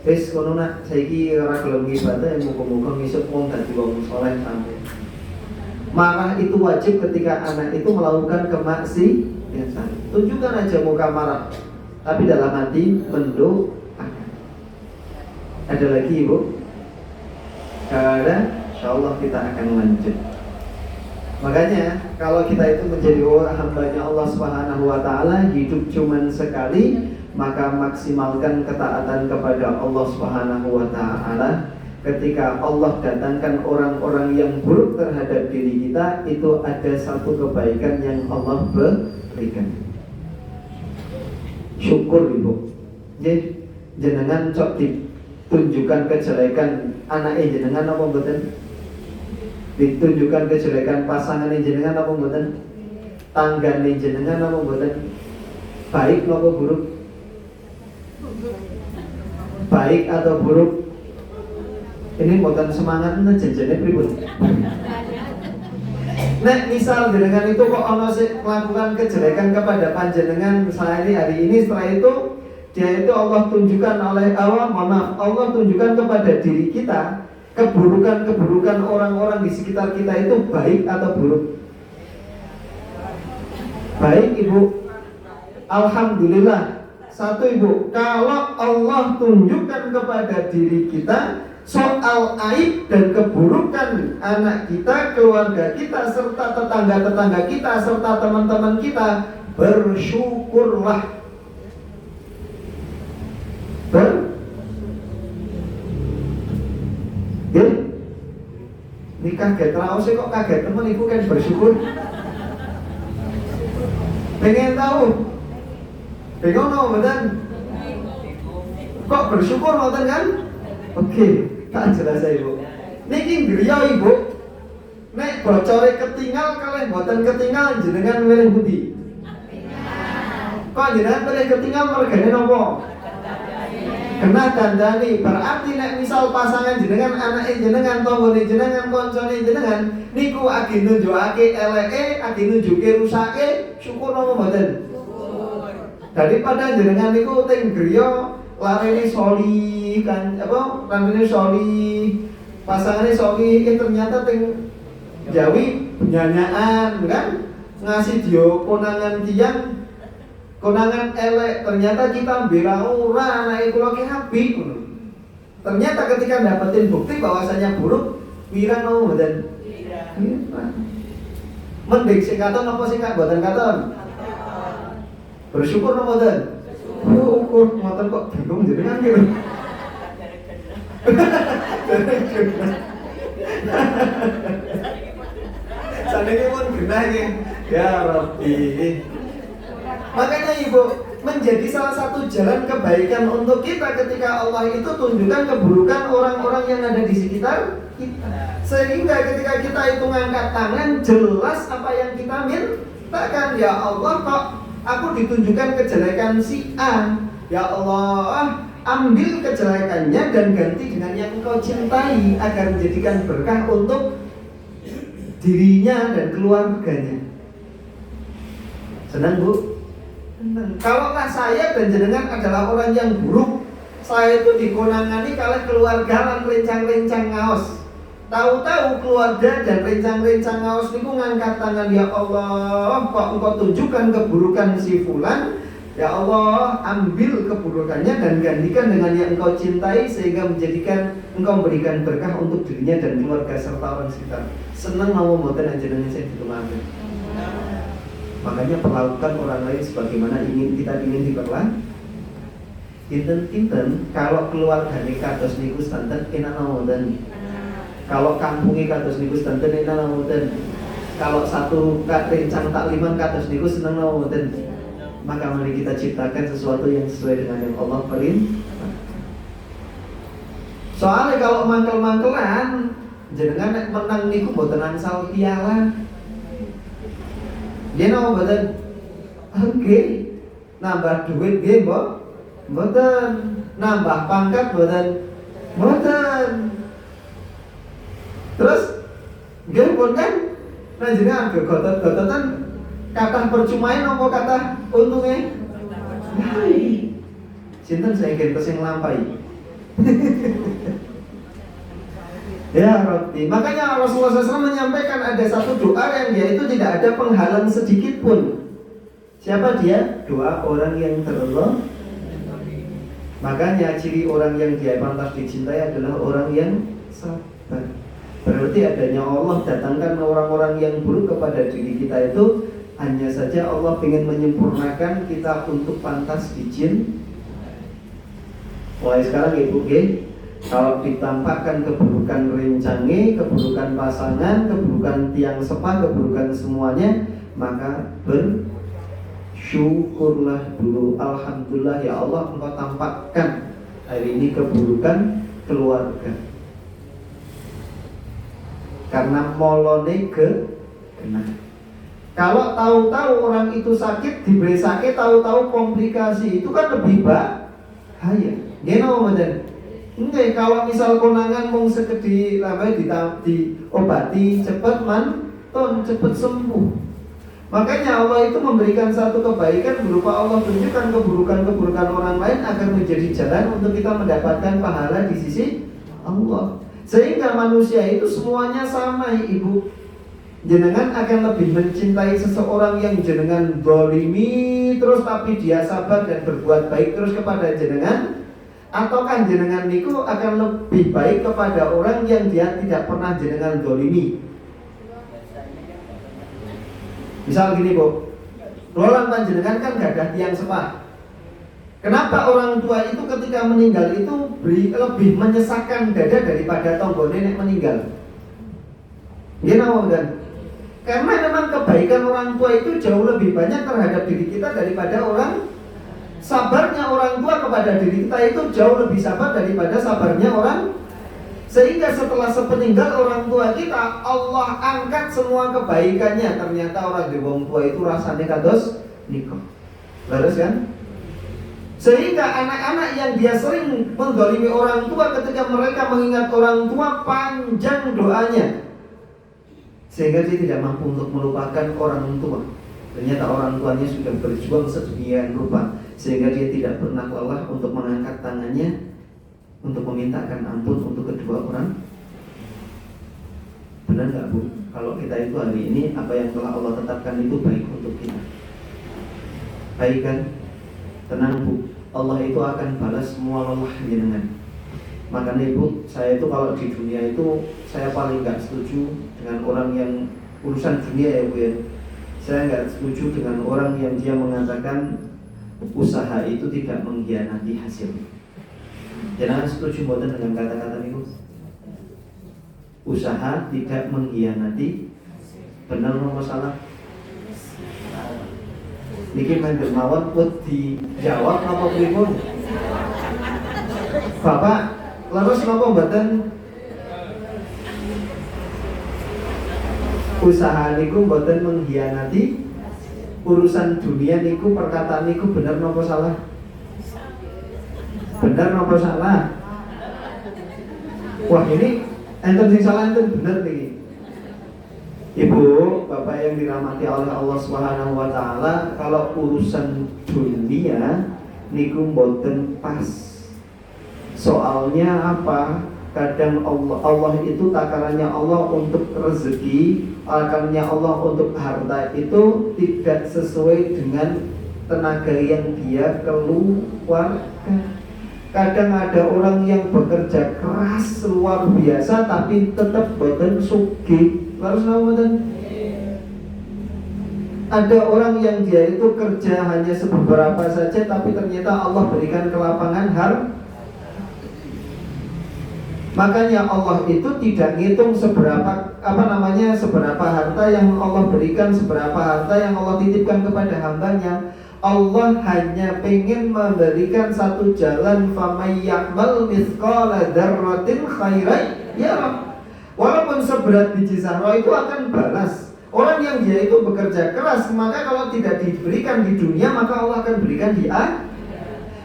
Wis kono nak saiki ora gelem ibadah, muga-muga ngisuk wong dadi wong saleh sampe. Marah itu wajib ketika anak itu melakukan kemaksiatan. Tunjukkan aja muka marah, tapi dalam hati mendoakan. Ada lagi Ibu? Kalau ada, insyaallah kita akan lanjut. Makanya kalau kita itu menjadi hambanya Allah Subhanahu wa taala, hidup cuman sekali, maka maksimalkan ketaatan kepada Allah Subhanahu wa taala. Ketika Allah datangkan orang-orang yang buruk terhadap diri kita, itu ada satu kebaikan yang Allah berikan. Syukur Ibu. Jadi jenengan cok ditunjukkan kejelekan anak jenengan apa mboten? Ditunjukkan kejelekan pasangan jenengan apa mboten? Tanggane jenengan apa mboten? Baik apa buruk? Baik atau buruk? Ini bukan semangat jenjane pripun. Nek misal jenengan itu kok ono sing melakukan kejelekan kepada panjenengan, misalnya ini hari ini, setelah itu dia itu Allah tunjukkan oleh Allah tunjukkan kepada diri kita keburukan-keburukan orang-orang di sekitar kita itu baik atau buruk? Baik Ibu. Alhamdulillah. Satu Ibu, kalau Allah tunjukkan kepada diri kita soal aib dan keburukan anak kita, keluarga kita, serta tetangga-tetangga kita, serta teman-teman kita, bersyukurlah. Ya, ini kaget raus kok kaget teman ibu kan bersyukur. Pengen tahu? Bingung no, betul? Kok bersyukur betul kan? Oke, tak jelas Ibu. Niki griya Ibu. Nek bocore ketinggal kalih mboten ketinggal jenengan milih pundi? Kok jenengan milih ketinggal mergane napa? Kena dandani. Berarti nek misal pasangan jenengan, anake jenengan, tanggane jenengan, kancane jenengan niku agi nunjukake eleke, agi nunjuke rusake, syukur napa mboten? Daripada jenengan niku teng griya larene soli kan apa larene soli, pasangane soli ternyata teng Jawi nyanyaan kan, ngasih dia konangan tiang, konangan elek, ternyata kita bela ora anake kula ki apik ngono. Ternyata ketika dapetin bukti bahwasanya buruk, wirang mau mboten? Mending sing katon apa sing gak mboten katon? Bersyukur napa mboten? Syukur, ngoten kok bingung jenengan gitu. Saniki pun genah iki. Ya Rabbi. Makanya Ibu, menjadi salah satu jalan kebaikan untuk kita ketika Allah itu tunjukkan keburukan orang-orang yang ada di sekitar kita. Sehingga ketika kita itu ngangkat tangan, jelas apa yang kita mintakan. Ya Allah, kok aku ditunjukkan kejelekan si A. Ya Allah, ambil kejelekannya dan ganti dengan yang Engkau cintai agar menjadikan berkah untuk dirinya dan keluarganya. Senang Bu? Senang. Kalaulah saya dan jenengan adalah orang yang buruk, saya itu dikonangani kalau keluarga lan rencang-rencang ngaos. Tahu-tahu keluarga dan rencang-rencang ngaos niku ngangkat tangan, ya Allah, kok engkau tunjukkan keburukan si fulan, ya Allah, ambil keburukannya dan gantikan dengan yang engkau cintai sehingga menjadikan engkau memberikan berkah untuk dirinya dan keluarga serta orang sekitar. Senang mau mboten jenengan saya ditunggu. Makanya perlakukan orang lain sebagaimana kita ingin diperlakukan. Kinten-kinten kalau keluargane kados niku sedanten enak mawon. Kalau kampungnya kados niku sedanten enak mawon. Kalau satu rencang takliman kados niku seneng mawon. Maka mari kita ciptakan sesuatu yang sesuai dengan yang Allah perintah. Soalnya kalau mangkel-mangkelan jenengan nek menang niku mboten angsal piala. Dia nama mboten. Oke. Nambah duit nggih, Mbok? Mboten. Nambah pangkat mboten? Mboten. Terus nggih pun kan nah jenengan gotot-gototan kathah percumae napa kathah untunge? Sinten saya gentes yang nglampahi. Ya Rabbi. Makanya Rasulullah SAW menyampaikan ada satu doa yang dia itu tidak ada penghalang sedikit pun. Siapa dia? Doa orang yang terlelap. Makanya ciri orang yang dia pantas dicintai adalah orang yang sabar. Berarti adanya Allah datangkan orang-orang yang buruk kepada diri kita itu hanya saja Allah ingin menyempurnakan kita untuk pantas dicintai. Mulai sekarang Ibu kalau ditampakkan keburukan rencange, keburukan pasangan, keburukan tiang sepah, keburukan semuanya, maka bersyukurlah dulu. Alhamdulillah ya Allah, Engkau tampakkan hari ini keburukan keluarga. Karena molone kena. Kalau tahu-tahu orang itu sakit, diberi sakit, tahu-tahu komplikasi, itu kan lebih bahaya. Gimana macam? Enggak, kalau misal konangan mung sekedhi diobati cepet cepet sembuh. Makanya Allah itu memberikan satu kebaikan berupa Allah tunjukkan keburukan-keburukan orang lain agar menjadi jalan untuk kita mendapatkan pahala di sisi Allah. Sehingga manusia itu semuanya sama, Ibu. Jenengan akan lebih mencintai seseorang yang jenengan dolimi terus tapi dia sabar dan berbuat baik terus kepada jenengan, ataukah jenengan niku akan lebih baik kepada orang yang dia tidak pernah jenengan dolimi? Misal gini Bu, rolan panjenengan kan gak ada tiang sepah. Kenapa orang tua itu ketika meninggal itu lebih menyesakkan dada daripada tonggo nenek meninggal? Gimana kan? Karena memang kebaikan orang tua itu jauh lebih banyak terhadap diri kita daripada orang. Sabarnya orang tua kepada diri kita itu jauh lebih sabar daripada sabarnya orang. Sehingga setelah sepeninggal orang tua kita, Allah angkat semua kebaikannya. Ternyata orang di wong tua itu rasanya kados nikah. Laras kan? Sehingga anak-anak yang dia sering mendolimi orang tua, ketika mereka mengingat orang tua, panjang doanya, sehingga dia tidak mampu untuk melupakan orang tua. Ternyata orang tuanya sudah berjuang sedemikian rupa, sehingga dia tidak pernah lelah untuk mengangkat tangannya untuk memintakan ampun untuk kedua orang. Benar nggak Bu? Kalau kita itu hari ini apa yang telah Allah tetapkan itu baik untuk kita. Baik kan? Tenang Bu, Allah itu akan balas semua lelah jenengan. Makanya Ibu, saya itu kalau di dunia itu saya paling nggak setuju dengan orang yang urusan dunia ya Bu ya. Saya nggak setuju dengan orang yang dia mengatakan usaha itu tidak mengkhianati hasil. Jangan setuju boten dengan kata-kata itu. Usaha tidak mengkhianati. Benar nomor salah. Niki mendel mawon put dijawab apa pripun? Bapak, terus napa mboten usaha niku mboten mengkhianati urusan dunia niku, perkataan niku bener napa salah? Bener napa salah? Wah ini enten sing salah enten bener niki. Ibu, Bapak yang dirahmati oleh Allah Subhanahu wa taala, kalau urusan dunia niku mboten pas. Soalnya apa? Kadang Allah itu takarannya Allah untuk rezeki, takarannya Allah untuk harta itu tidak sesuai dengan tenaga yang dia keluarkan. Kadang ada orang yang bekerja keras luar biasa tapi tetap boten sugih. Harus boten. Ada orang yang dia itu kerja hanya seberapa saja tapi ternyata Allah berikan kelapangan harta. Makanya Allah itu tidak ngitung seberapa seberapa harta yang Allah berikan, seberapa harta yang Allah titipkan kepada hambanya. Allah hanya pengen memberikan satu jalan, faman ya'mal mithqala dzarratin khairan yarah. Walaupun seberat biji zarah itu akan balas. Orang yang dia itu bekerja keras, maka kalau tidak diberikan di dunia, maka Allah akan berikan di akhirat.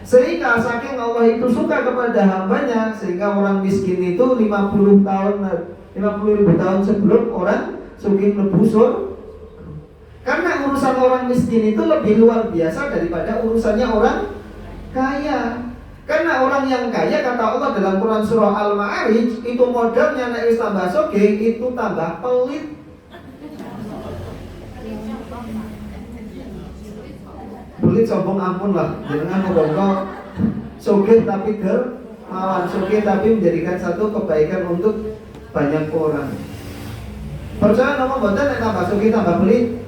Sehingga saking Allah itu suka kepada hambanya, sehingga orang miskin itu 50 ribu tahun sebelum orang sugih mlebu surga. Karena urusan orang miskin itu lebih luar biasa daripada urusannya orang kaya. Karena orang yang kaya, kata Allah dalam Quran surah Al-Ma'arij, itu modalnya nek wis tambah sugih itu tambah pelit. Pelit sombong ampun lah, jangan muga-muga sugih tapi dermawan, sugih tapi menjadikan satu kebaikan untuk banyak orang. Percaya nama boten nek tambah sugih tambah pelit?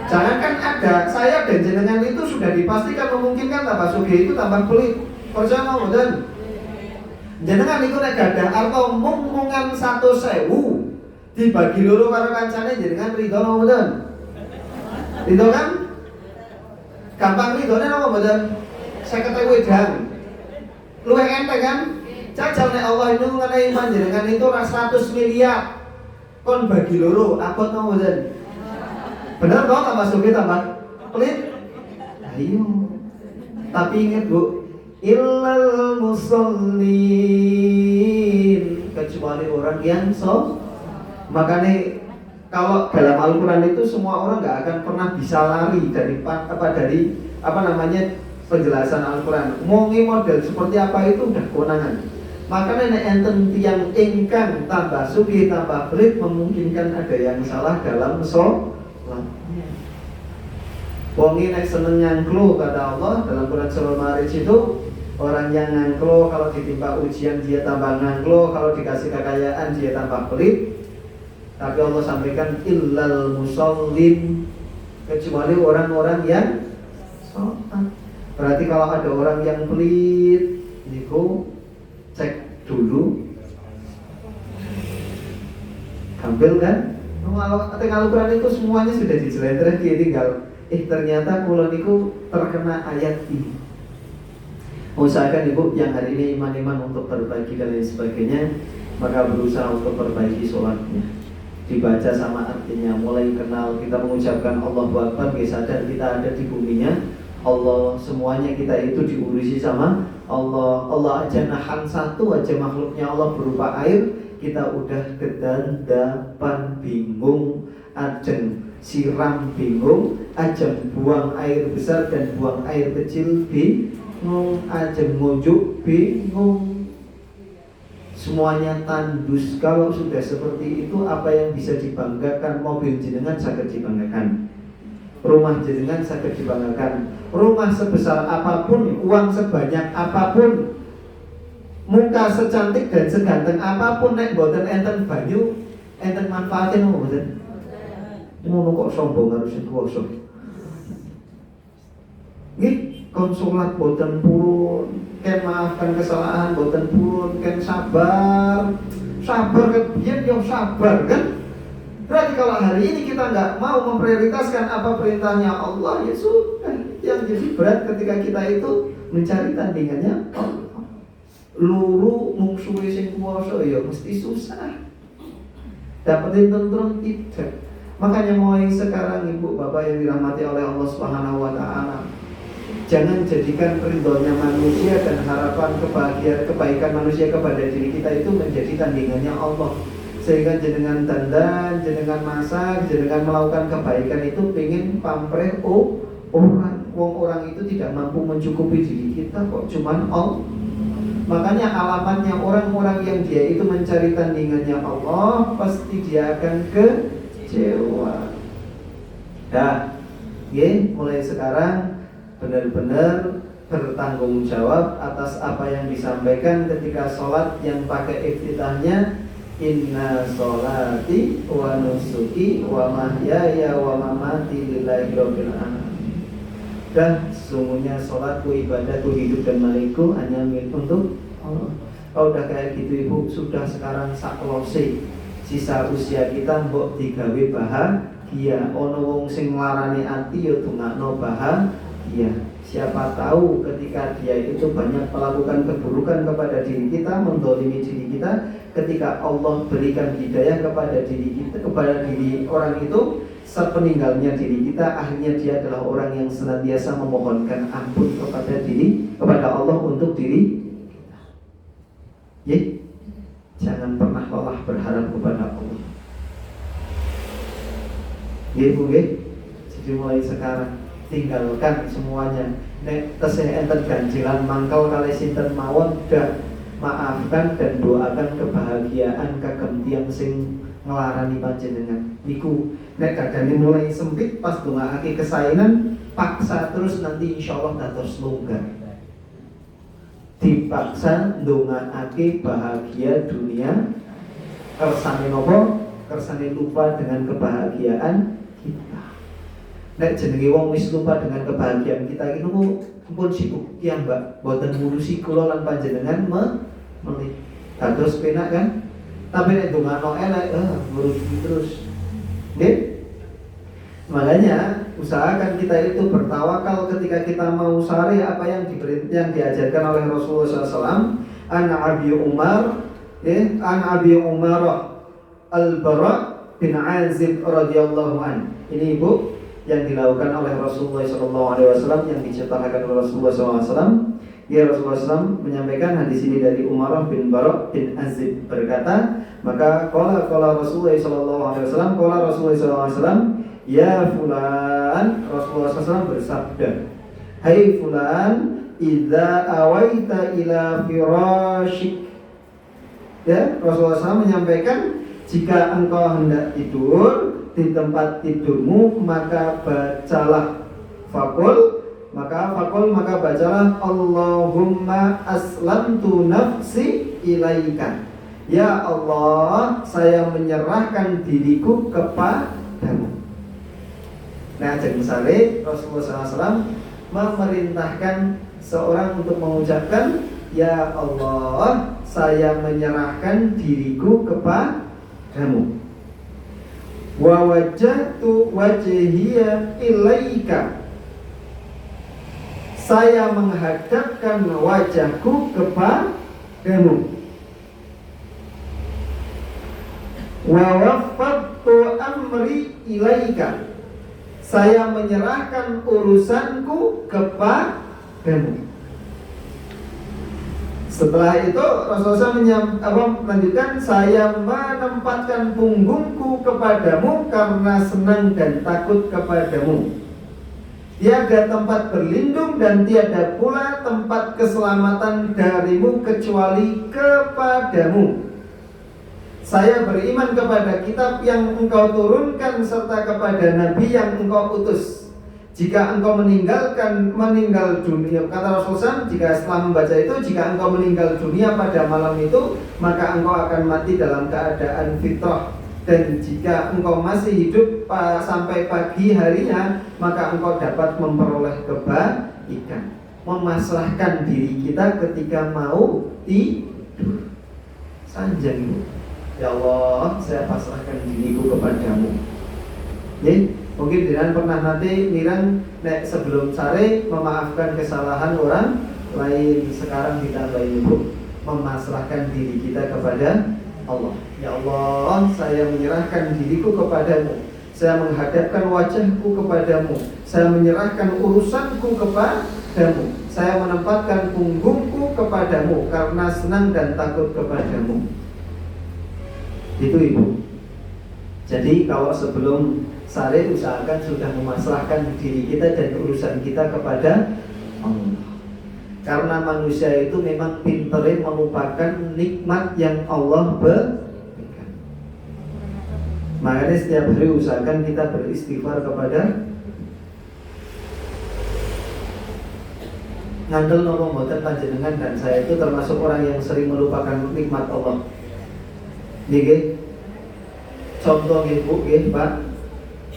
Jangankan ada, saya dan jenengan itu sudah dipastikan memungkinkan tambah sugih itu tambah pelit. Percaya nama boten? Jenengan itu nek gadah arto mung-mungan 1.000 dibagi loro karo kancane jenengan ridho napa boten? Ridho kan? Gampang ridhone napa mboten? 50.000 wedang. Luwih enteng kan? Jajal nek Allah itu ngenehi panjenengan itu ora 100 miliar. Kon bagi loro, abot napa mboten? Bener toh tambah sugih tambah pelit? Ayo. Tapi ingat Bu, illal musallin, kecuali orang yang makanya kalau dalam Al-Quran itu semua orang nggak akan pernah bisa lari dari penjelasan Al-Quran. Mongi model seperti apa itu udah kewenangan. Makanya nek enten tiang ingkang tambah sugih tambah pelit memungkinkan ada yang salah dalam sholatnya. Wongi nek seneng nyangklo kata Allah dalam Quran surah Al-Ma'arij itu, orang yang ngangklo kalau ditimpa ujian dia tambah ngangklo, kalau dikasih kekayaan dia tambah pelit. Tapi Allah sampaikan illal musallin, kecuali orang-orang yang sholat. Berarti kalau ada orang yang pelit, niku cek dulu. Gampil kan? Kalau Al-Quran itu semuanya sudah dijelentreh, dia tinggal ternyata kula niku terkena ayat ini. Usahakan ibu yang hari ini iman-iman untuk berbagi dan lain sebagainya, maka berusaha untuk perbaiki sholatnya, dibaca sama artinya, mulai kenal, kita mengucapkan Allahu Akbar, sadar kita ada di buminya Allah, semuanya kita itu diurusi sama Allah. Allah aja nahan satu aja makhluknya Allah berupa air, kita udah kedandapan bingung, ajeng siram bingung, ajeng buang air besar dan buang air kecil bingung, ajeng ngujuk bingung, semuanya tandus. Kalau sudah seperti itu, apa yang bisa dibanggakan? Mobil jenengan saged dibanggakan, rumah jenengan saged dibanggakan, rumah sebesar apapun, uang sebanyak apapun, muka secantik dan seganteng apapun, nek boten enten banyu, enten manfaatin apa boten? Ngono kok sombong harus kuwasa. Nggih, konsulat boten purun, ken maafkan kesalahan boten purun, ken sabar kan biyen yo sabar kan. Berarti kalau hari ini kita nggak mau memprioritaskan apa perintahnya Allah, ya sudah. Yang jadi berat ketika kita itu mencari tandingannya Allah. Luru mungsuhe sing kuwasa ya mesti susah. Dapetin tentrem tidak. Makanya mulai sekarang ibu bapak yang dirahmati oleh Allah Subhanahu wa taala, jangan jadikan ridhonya manusia dan harapan kebahagiaan kebaikan manusia kepada diri kita itu menjadi tandingannya Allah. sehingga jenengan dandan, jenengan masak, jenengan melakukan kebaikan itu pengen pamrih orang itu tidak mampu mencukupi diri kita kok, cuman Allah. Makanya alamatnya orang-orang yang dia itu mencari tandingannya Allah, pasti dia akan kecewa. Dah, mulai sekarang benar-benar bertanggung jawab atas apa yang disampaikan ketika sholat yang pakai iftitahnya inna sholati wa nusuki wa mahyaya wa mamati lillahi rabbil alamin. Dan sesungguhnya sholatku, ibadahku, hidup dan matiku hanya milik untuk Allah. Kalau udah kayak gitu ibu, sudah sekarang saklose sisa usia kita mbok digawe bahagia. Ono wong sing nglarani ati ya dongakno bahagia. Siapa tahu ketika dia itu banyak melakukan keburukan kepada diri kita, mendolimi diri kita, ketika Allah berikan hidayah kepada diri kita, kepada diri orang itu, sepeninggalnya diri kita, akhirnya dia adalah orang yang senantiasa memohonkan ampun kepada Allah untuk diri kita. Jangan pernah lelah berharap kepada Allah. Bu, jadi mulai sekarang tinggalkan semuanya. Nek tesih enten ganjilan mangkal kali sinten mawon, dah maafkan dan doakan kebahagiaan kagem tiyang sing nglarani panjenengan. Niku nek kadane mulai sempit pas dongaake kesainan, paksa terus nanti insyaallah dados longgar. Dipaksa ndongaake bahagia dunia, kersane nopo? Kersane lupa dengan kebahagiaan kita. Nek jenenge wong wis lupa dengan kebahagiaan kita iki niku pun sibuk ya Mbak, boten ngurusi kula lan panjenengan melih. Dados penak kan? Tapi nek dongano elek ngurusi terus. Nggih? Makanya usahakan kita itu bertawakal ketika kita mau sari apa yang diajarkan oleh Rasulullah SAW. An Abi Umar, An Abi Umar Al-Bara bin Azib radhiyallahu an. Ini Ibu yang dilakukan oleh Rasulullah SAW, yang diceritakan oleh Rasulullah SAW. Ya, Rasulullah SAW menyampaikan hadis ini dari Umar bin Bara bin Azib berkata, maka qala Rasulullah SAW, qala Rasulullah SAW, ya fulan, Rasulullah SAW bersabda, hai fulan, idza awaita ila firashik. Ya, Rasulullah SAW menyampaikan, jika engkau hendak tidur di tempat tidurmu, maka bacalah maka bacalah Allahumma aslamtu nafsi ilaika. Ya Allah, saya menyerahkan diriku kepadamu. Nah, jadi misalnya Rasulullah SAW memerintahkan seorang untuk mengucapkan, ya Allah, saya menyerahkan diriku kepadamu. Wa wajjahtu wajhiya ilaika. Saya menghadapkan wajahku kepadamu. Wa waffadtu amri ilaika. Saya menyerahkan urusanku kepadamu. Setelah itu Rasulullah melanjutkan, saya menempatkan punggungku kepadamu karena senang dan takut kepadamu. Tiada tempat berlindung dan tiada pula tempat keselamatan darimu kecuali kepadamu. Saya beriman kepada kitab yang engkau turunkan serta kepada nabi yang engkau utus. Jika engkau meninggal dunia, kata Rasulullah, jika setelah membaca itu, jika engkau meninggal dunia pada malam itu, maka engkau akan mati dalam keadaan fitrah. Dan jika engkau masih hidup sampai pagi harinya, maka engkau dapat memperoleh kebaikan. Memasrahkan diri kita ketika mau tidur. Sanjang, ya Allah, saya pasrahkan diriku kepadamu. Mungkin Diran pernah nanti Miran sebelum sare memaafkan kesalahan orang lain. Sekarang ditambahin Ibu, memasrahkan diri kita kepada Allah. Ya Allah, saya menyerahkan diriku kepadamu. Saya menghadapkan wajahku kepadamu. Saya menyerahkan urusanku kepadamu. Saya menempatkan punggungku kepadamu karena senang dan takut kepadamu. Itu Ibu. Jadi kalau sebelum sare usahakan sudah memasrahkan diri kita dan urusan kita kepada Allah. Karena manusia itu memang pinternya melupakan nikmat yang Allah berikan. Makanya setiap hari usahakan kita beristighfar kepada ngandel nopo mboten panjenengan dan saya itu termasuk orang yang sering melupakan nikmat Allah. Nggih. Contoh nggih Bu, nggih Pak.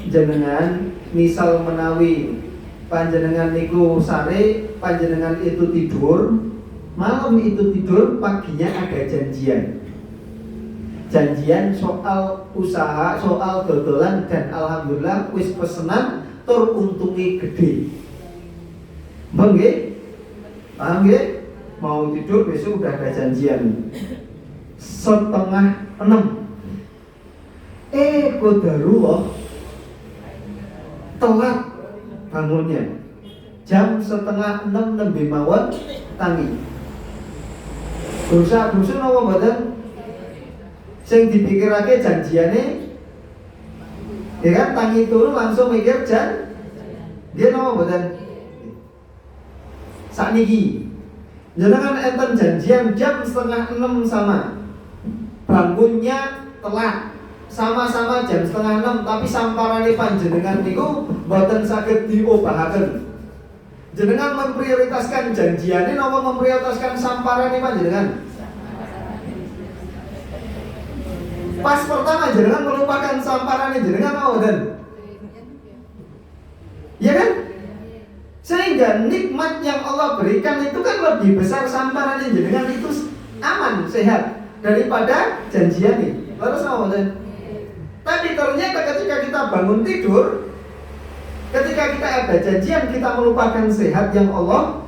Jenengan misal menawi panjenengan niku sare, panjenengan itu tidur, malam itu tidur, paginya ada janjian. Janjian soal usaha, soal dodolan dan alhamdulillah wis pesenan tur untungi gede. Mbok nggih? Paham nggih? Mau tidur besok udah ada janjian. 5:30. Qadarullah telat bangunnya. Jam 5:30 nembe mawon tangi. Berusaha napa mboten? Sing dipikirake janjiane ya kan tangi turu langsung mikir dia napa mboten? Sakniki jenengan enten janjian jam 5:30 sama bangunnya telat sama-sama jam 5:30 tapi samparane panjenengan niku mboten saged diobahaken. Jenengan memprioritaskan janjiane napa memprioritaskan samparane panjenengan? Pas pertama jenengan melupakan samparane jenengan apa mboten? Ya kan? Sehingga nikmat yang Allah berikan itu kan lebih besar samparane jenengan itu aman, sehat daripada janjian nih. Terus apa mboten? Tapi ternyata ketika kita bangun tidur, ketika kita ada janjian, kita melupakan sehat yang Allah.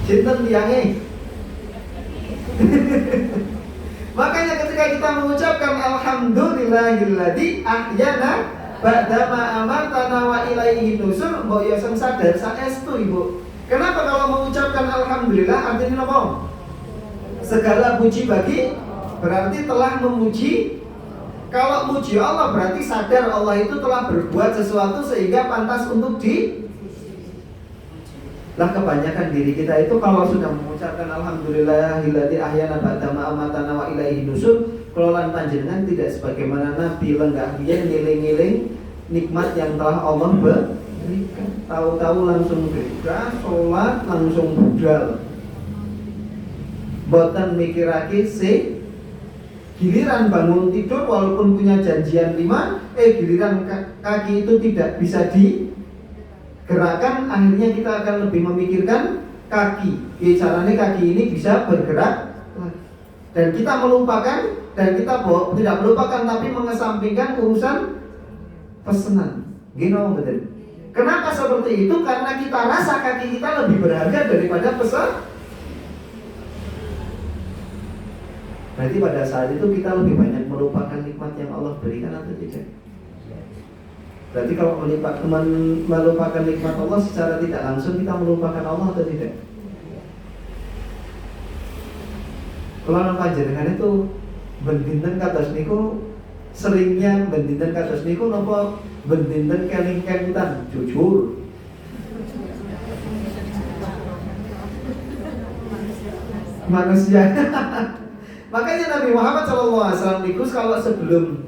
Sinten tiange? Makanya ketika kita mengucapkan alhamdulillahilladzi ahyana ba'dama amatana wa ilaihi nusur, mbok yo sing sadar saestu Ibu. Kenapa kalau mengucapkan alhamdulillah artinya apa? Segala puji bagi, berarti telah memuji. Kalau muji Allah berarti sadar Allah itu telah berbuat sesuatu sehingga pantas untuk Lah kebanyakan diri kita itu kalau sudah mengucapkan alhamdulillahilladzi ahyana ba'dama amatana wa ilaihi nusur, kelolaan panjenengan tidak sebagaimana Nabi lenggah biyen ngiling-ngiling nikmat yang telah Allah berikan. Tahu-tahu langsung gerak, sholat langsung budal. Boten mikirake giliran bangun tidur walaupun punya janjian 5, giliran kaki itu tidak bisa digerakkan, akhirnya kita akan lebih memikirkan kaki. Caranya kaki ini bisa bergerak dan kita melupakan dan kita tidak melupakan tapi mengesampingkan urusan pesanan. Gini betul. Kenapa seperti itu? Karena kita rasa kaki kita lebih berharga daripada pesan. Berarti pada saat itu kita lebih banyak melupakan nikmat yang Allah berikan atau tidak? Berarti kalau melupakan nikmat Allah secara tidak langsung kita melupakan Allah atau tidak? Kalau panjenengan itu bendinten kados niku seringnya bendinten kados niku napa bendinten keling-kelintan jujur. Manusia. Makanya Nabi Muhammad SAW niku kalau sebelum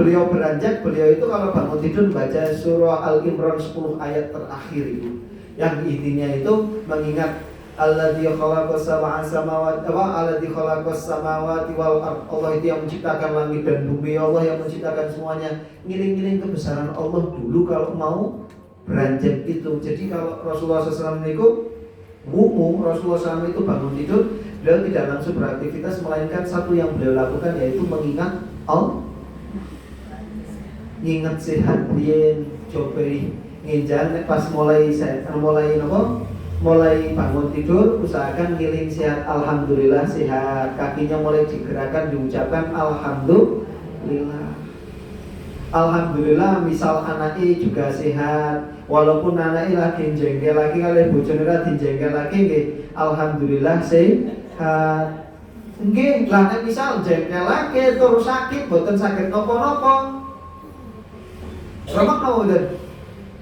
beliau beranjak, beliau itu kalau bangun tidur baca surah Al-Imran 10 ayat terakhir itu. Yang intinya itu mengingat alladzi khalaqas samawati wal ardh. Allah itu yang menciptakan langit dan bumi, Allah yang menciptakan semuanya. Ngiling-ngiling kebesaran Allah dulu kalau mau beranjak itu. Jadi kalau Rasulullah SAW niku Rasulullah SAW itu bangun tidur, beliau tidak langsung beraktivitas, melainkan satu yang beliau lakukan yaitu mengingat Allah. Ngingat sehat biyen cobai nginjan pas mulai bangun tidur usahakan ngiling sehat, alhamdulillah sehat, kakinya mulai digerakkan diucapkan alhamdulillah. Alhamdulillah misal anaknya juga sehat, walaupun anaknya lagi jengkel lagi kali bojone ra dijengkel lagi nggih alhamdulillah sehat. Nggih, lah nek misal jengkelake tur sakit boten saged napa-napa. Remek napa mboten?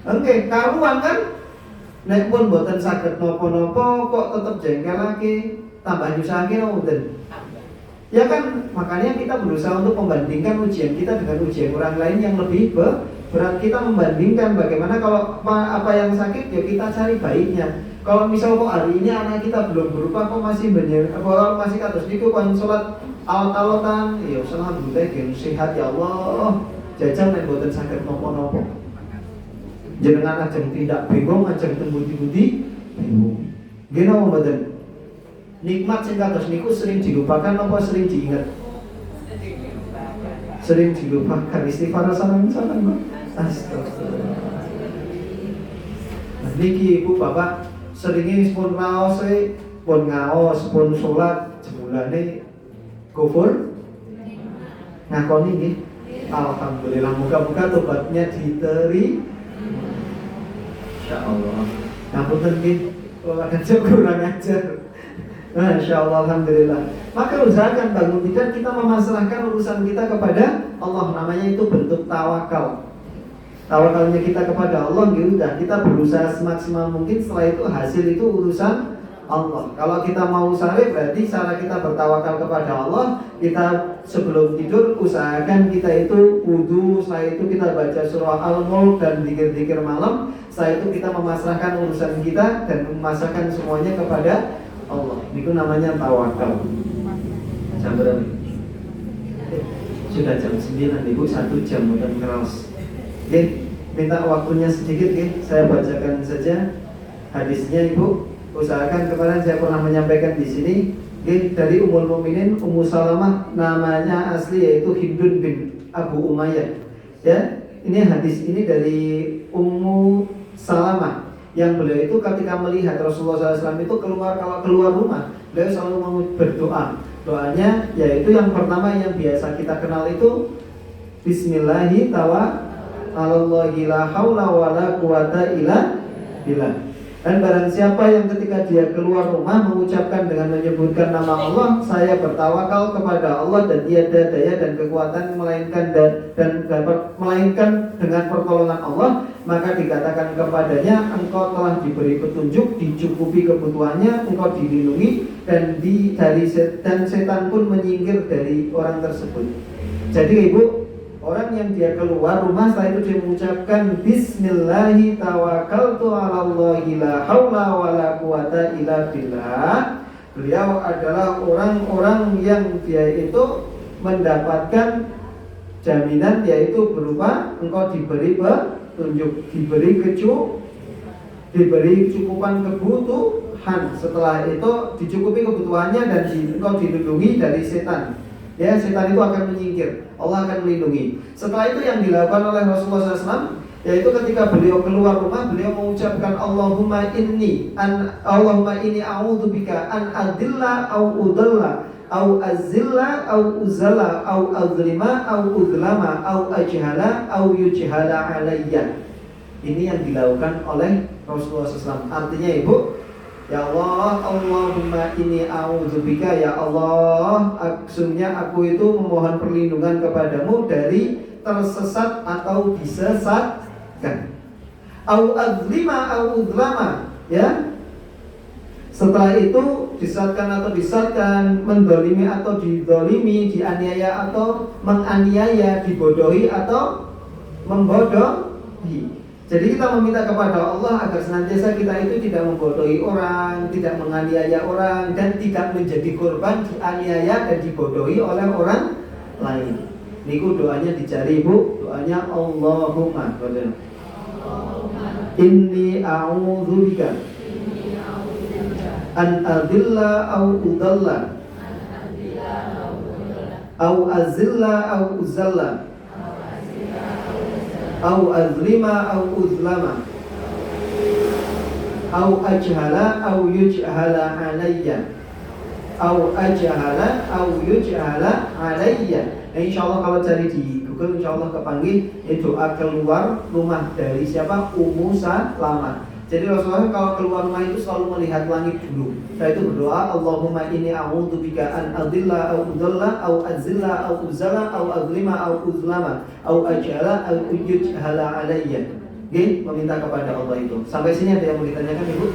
Nggih, karuan kan nek pun boten saged napa-napa kok tetep jengkelake, tambah nyusahake napa mboten? Ya kan, makanya kita berusaha untuk membandingkan ujian kita dengan ujian orang lain yang lebih berat. Kita membandingkan bagaimana kalau apa yang sakit ya kita cari baiknya. Kalau misal kok hari ini anak kita belum berubah, kok masih masih kados niku kon salat alot-alotan, ya alhamdulillah gen sehat ya Allah. Jajal nek boten saged napa-napa. Jenengan ajeng tidak bingung, ajeng tembuti-buti bingung. Nggih napa mboten? Nikmat sing kados niku sering dilupakan apa sering diingat? Sering dilupakan. Istighfar sareng-sareng kok. Astagfirullah. Nah, niki Ibu Bapak seringe pun raos pun ngaos pun salat jebulane kufur ngakoni nggih. Alhamdulillah, muga-muga tobatnya diterima. Insyaallah. Ngapunten nggih, kalau ada kurang ajar. Masya Allah, alhamdulillah. Maka usahakan bangun tidur kita memasrahkan urusan kita kepada Allah. Namanya itu bentuk tawakal. Tawakalnya kita kepada Allah, ya udah kita berusaha semaksimal mungkin. Setelah itu hasil itu urusan Allah. Kalau kita mau saleh berarti cara kita bertawakal kepada Allah. Kita sebelum tidur usahakan kita itu wudu. Setelah itu kita baca surah Al-Mulk dan zikir-zikir malam. Setelah itu kita memasrahkan urusan kita dan memasrahkan semuanya kepada Allah. Itu namanya tawakal. Jam berapa? Sudah jam 9 Ibu, 1 jam udah keras. Oke, minta waktunya sedikit ya. Saya bacakan saja hadisnya Ibu. Usahakan kemarin saya pernah menyampaikan di sini. Oke, dari Ummul Mukminin Ummu Salamah, namanya asli yaitu Hindun bin Abu Umayyah. Ya, ini hadis ini dari Ummu Salamah. Yang beliau itu ketika melihat Rasulullah SAW itu kalau keluar rumah, beliau selalu mau berdoa. Doanya yaitu yang pertama yang biasa kita kenal itu Bismillahi tawakkaltu la haula wala quwata illa billah. Dan barang siapa yang ketika dia keluar rumah mengucapkan dengan menyebutkan nama Allah, saya bertawakal kepada Allah dan tiada daya dan kekuatan melainkan dengan pertolongan Allah, maka dikatakan kepadanya, engkau telah diberi petunjuk, dicukupi kebutuhannya, engkau dilindungi dan setan pun menyingkir dari orang tersebut. Jadi Ibu, orang yang dia keluar rumah setelah itu dia mengucapkan Bismillahi tawakkaltu 'alallahi la haula wala quwata illa billah. Beliau adalah orang-orang yang dia itu mendapatkan jaminan, yaitu berupa engkau diberi petunjuk, diberi cukupan kebutuhan. Setelah itu dicukupi kebutuhannya dan engkau dilindungi dari setan. Ya, setan itu akan menyingkir, Allah akan melindungi. Setelah itu yang dilakukan oleh Rasulullah SAW, yaitu ketika beliau keluar rumah, beliau mengucapkan Allahumma inni a'udzubika an adilla au udalla au azilla au uzalla au azlima au udlama au ajhala au yujhala alayya. Ini yang dilakukan oleh Rasulullah SAW. Artinya Ibu, ya Allah, Allahumma inni a'udzubika, ya Allah, sesungguhnya aku itu memohon perlindungan kepadamu dari tersesat atau disesatkan. Au azlima au udlama, ya. Setelah itu disesatkan atau disesatkan, mendolimi atau didolimi, dianiaya atau menganiaya, dibodohi atau membodohi. Jadi kita meminta kepada Allah agar senantiasa kita itu tidak membodohi orang, tidak menganiaya orang, dan tidak menjadi korban dianiaya dan dibodohi oleh orang lain. Niku doanya dicari Ibu, doanya Allahumma inni a'udzubika an adilla au udalla au azilla au uzalla au azlima au uzlama au ajhala au yujhala alayya au ajhala au yujhala alayya. Insyaallah kalau cari di Google insyaallah kepanggil doa keluar rumah dari siapa? Ummu Salamah. Jadi Rasulullah kalau keluar rumah itu selalu melihat langit dulu. Setelah itu berdoa, Allahumma inni a'udzubika an adilla au udalla au azilla au uzala au azlima au uzlama au ajala au ujhala alayya. Oke, meminta kepada Allah itu. Sampai sini ada yang mau ditanyakan, Ibu?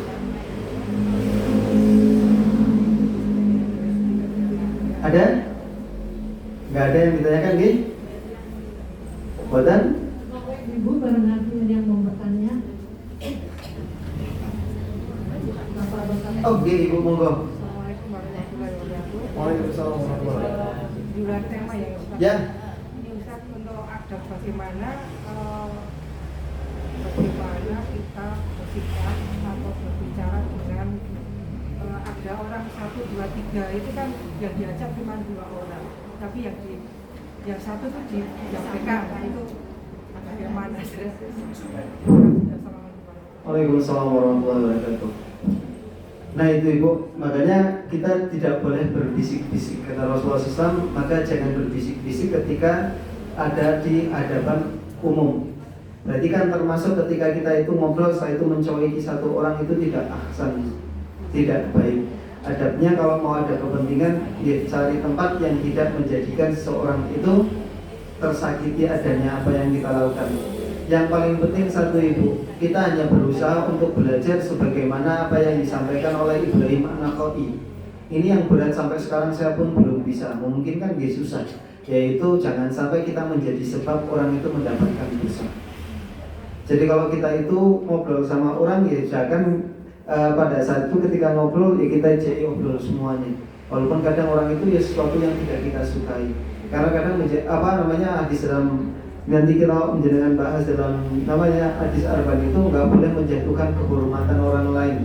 Ada? Enggak ada yang ditanyakan, Gi? Bodan? Ibu barangkali ada yang mau bertanya. Oke, Ibu monggo. Assalamualaikum warahmatullahi wabarakatuh. Waalaikumsalam warahmatullahi wabarakatuh. Di luar tema ya Ustaz. Ya. Ini Ustaz untuk adab bagaimana kita bersikap atau berbicara dengan ada orang 1, 2, 3 itu kan yang diajak cuma 2 orang, tapi yang satu tuh disampaikan itu bagaimana? Waalaikumsalam warahmatullahi wabarakatuh. Nah itu Ibu, makanya kita tidak boleh berbisik-bisik. Kata Rasulullah SAW, maka jangan berbisik-bisik ketika ada di hadapan umum. Berarti kan termasuk ketika kita itu ngobrol, setelah itu mencoiki satu orang itu tidak ahsan, tidak baik. Adabnya kalau mau ada kepentingan, ya cari tempat yang tidak menjadikan seseorang itu tersakiti adanya apa yang kita lakukan. Yang paling penting satu Ibu, kita hanya berusaha untuk belajar sebagaimana apa yang disampaikan oleh Ibrahim An-Nakhai. Ini yang berat sampai sekarang saya pun belum bisa. Memungkinkan dia susah, yaitu jangan sampai kita menjadi sebab orang itu mendapatkan dosa. Jadi kalau kita itu ngobrol sama orang, ya jangan pada saat itu ketika ngobrol ya kita jadi ngobrol semuanya. Walaupun kadang orang itu ya sesuatu yang tidak kita sukai. Karena kadang hadis dalam nanti kita menjadikan bahas dalam namanya hadis Arban itu nggak boleh menjatuhkan kehormatan orang lain.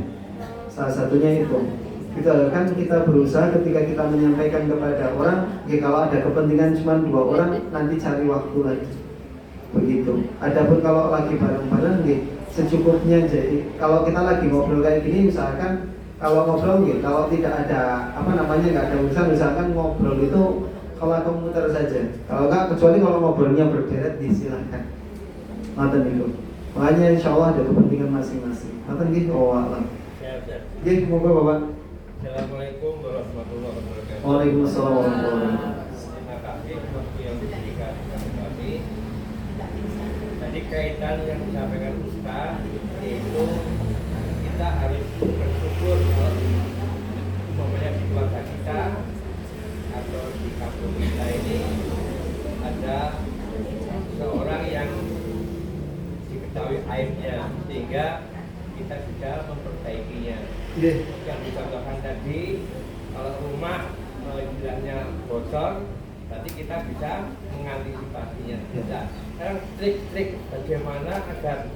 Salah satunya itu. Kita berusaha ketika kita menyampaikan kepada orang, ya kalau ada kepentingan cuma 2 orang, nanti cari waktu lagi. Begitu. Adapun kalau lagi bareng-bareng, ya secukupnya. Jadi kalau kita lagi ngobrol kayak gini, misalkan kalau ngobrol, ya kalau tidak ada nggak ada urusan, misalkan ngobrol itu kalau komputer saja. Kalau enggak, kecuali kalau ngobrolnya berderet, disilahkan. Maten itu. Makanya insya Allah ada kepentingan masing-masing. Maten gitu. Alam. Jadi moga Bapak. Assalamualaikum warahmatullahi wabarakatuh. Waalaikumsalam warahmatullahi wabarakatuh. Terima kasih waktu yang diberikan kepada kami. Tadi kaitan yang disampaikan Ustaz, yaitu kita harus bersyukur kalau umpamanya di keluarga kita atau di kampung kita ini ada seorang yang diketahui aibnya, sehingga kita bisa memperbaikinya. Yang dicontohkan tadi, kalau rumah istilahnya bocor, berarti kita bisa mengantisipasinya. Nah, sekarang trik-trik bagaimana agar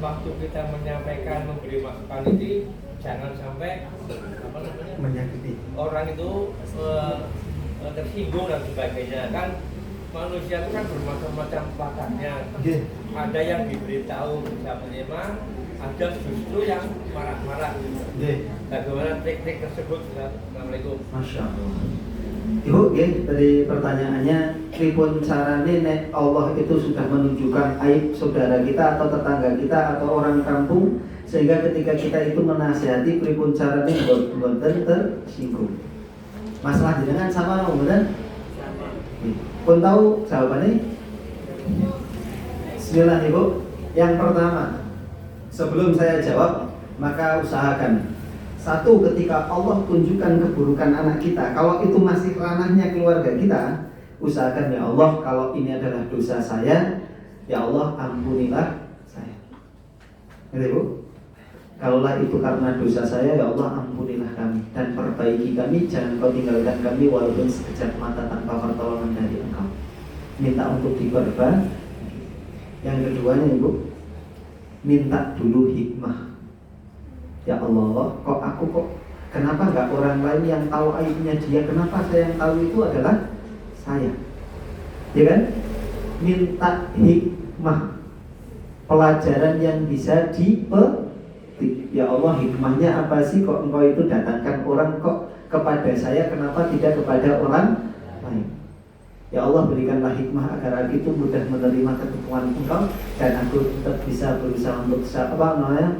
waktu kita menyampaikan, memberi masukan ini jangan sampai menyakiti orang itu tersinggung dan sebagainya. Kan manusia itu kan bermacam-macam wataknya. Ada yang diberitahu bisa menerima, ada justru yang marah-marah. Bagaimana trik-trik tersebut? Assalamualaikum. Masya Allah. Ibu, dari pertanyaannya, pripun carane nek Allah itu sudah menunjukkan aib saudara kita atau tetangga kita atau orang kampung, sehingga ketika kita itu menasihati, pripun carane boten tersinggung. Masalah jenengan sama bener? Pun tahu jawabannya? Bismillah Ibu. Yang pertama, sebelum saya jawab, maka usahakan. Satu, ketika Allah tunjukkan keburukan anak kita, kalau itu masih ranahnya keluarga kita, usahakan ya Allah, kalau ini adalah dosa saya, ya Allah ampunilah saya. Gitu Bu? Kalaulah itu karena dosa saya, ya Allah ampunilah kami dan perbaiki kami, jangan kau tinggalkan kami walaupun sekejap mata tanpa pertolongan dari Engkau. Minta untuk diperbaiki. Yang keduanya Ibu, minta dulu hikmah. Ya Allah, kenapa nggak orang lain yang tahu aibnya dia? Kenapa saya yang tahu itu adalah saya? Ya kan? Minta hikmah, pelajaran yang bisa dipetik. Ya Allah, hikmahnya apa sih kok Engkau itu datangkan orang kok kepada saya? Kenapa tidak kepada orang lain? Ya Allah, berikanlah hikmah agar aku itu mudah menerima ketentuan Engkau dan aku tetap bisa berusaha untuk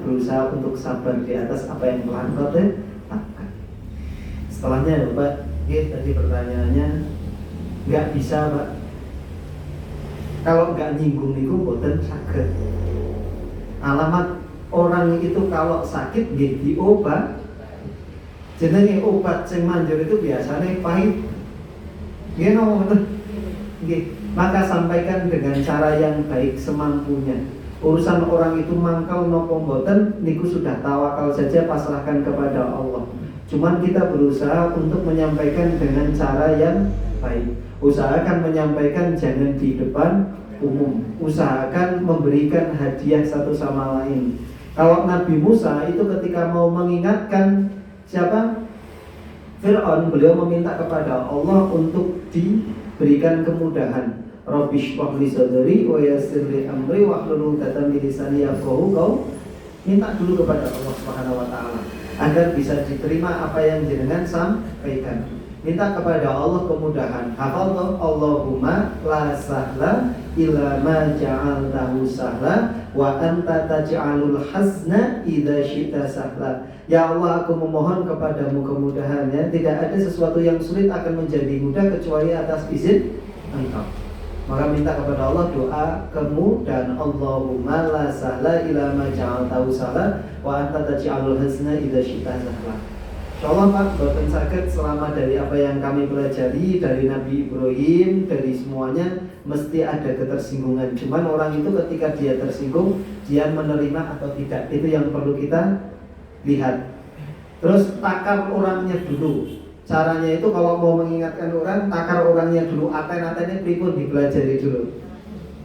berusaha untuk sabar di atas apa yang telah Engkau tetapkan. Setelahnya ya Pak, tadi pertanyaannya nggak bisa Pak. Kalau nggak nyinggung niku boten sakit. Alamat orang itu kalau sakit nggih diobat. Jenenge obat sing manjur itu biasanya pahit. Nggih ngoten. Nggih, maka sampaikan dengan cara yang baik semampunya. Urusan orang itu mangkal nopo mboten niku sudah tawakal saja, pasrahkan kepada Allah. Cuman kita berusaha untuk menyampaikan dengan cara yang baik. Usahakan menyampaikan jangan di depan umum. Usahakan memberikan hadiah satu sama lain. Kalau Nabi Musa itu ketika mau mengingatkan siapa? Fir'aun, beliau meminta kepada Allah untuk diberikan kemudahan. Rabbi shrah li sadri wa yassir li amri wahlul 'uqdatam min lisani yafqahu qawli. Minta dulu kepada Allah Subhanahu wa taala agar bisa diterima apa yang jenengan sampaikan. Minta kepada Allah kemudahan. Hafal toh, Allahumma la sahla illa ma ja'altahu sahla wa anta taj'alul hazna idza syi'ta sahla. Ya Allah, aku memohon kepadamu kemudahannya. Tidak ada sesuatu yang sulit akan menjadi mudah kecuali atas izin Engkau. Maka minta kepada Allah doa kemudahan. Allahumma la sahla illa ma ja'altahu sahla wa anta taj'alul hazna idza syi'ta sahla. Insyaallah Pak, boten sakit selama dari apa yang kami pelajari dari Nabi Ibrahim, dari semuanya mesti ada ketersinggungan. Cuman orang itu ketika dia tersinggung, dia menerima atau tidak, itu yang perlu kita lihat. Terus takar orangnya dulu. Caranya itu kalau mau mengingatkan orang, takar orangnya dulu, aten-atennya pripun dipelajari dulu.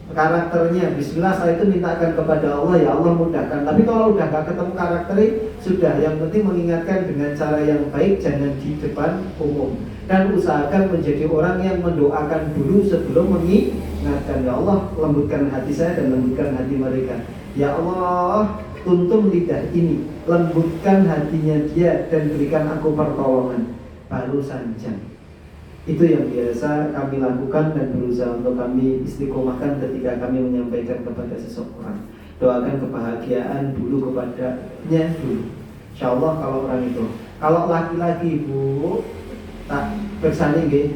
Karakternya, bismillah, saya itu mintakan kepada Allah, ya Allah mudahkan. Tapi kalau udah gak ketemu karakternya, sudah, yang penting mengingatkan dengan cara yang baik, jangan di depan umum. Dan usahakan menjadi orang yang mendoakan dulu sebelum mengingatkan. Ya Allah, lembutkan hati saya dan lembutkan hati mereka. Ya Allah, tuntun lidah ini, lembutkan hatinya dia dan berikan aku pertolongan. Baru sanjang. Itu yang biasa kami lakukan dan berusaha untuk kami istiqomahkan ketika kami menyampaikan kepada seseorang. Doakan kebahagiaan dulu kepadanya dulu. Insyaallah kalau orang itu. Kalau laki-laki Bu, tak bersani nggih,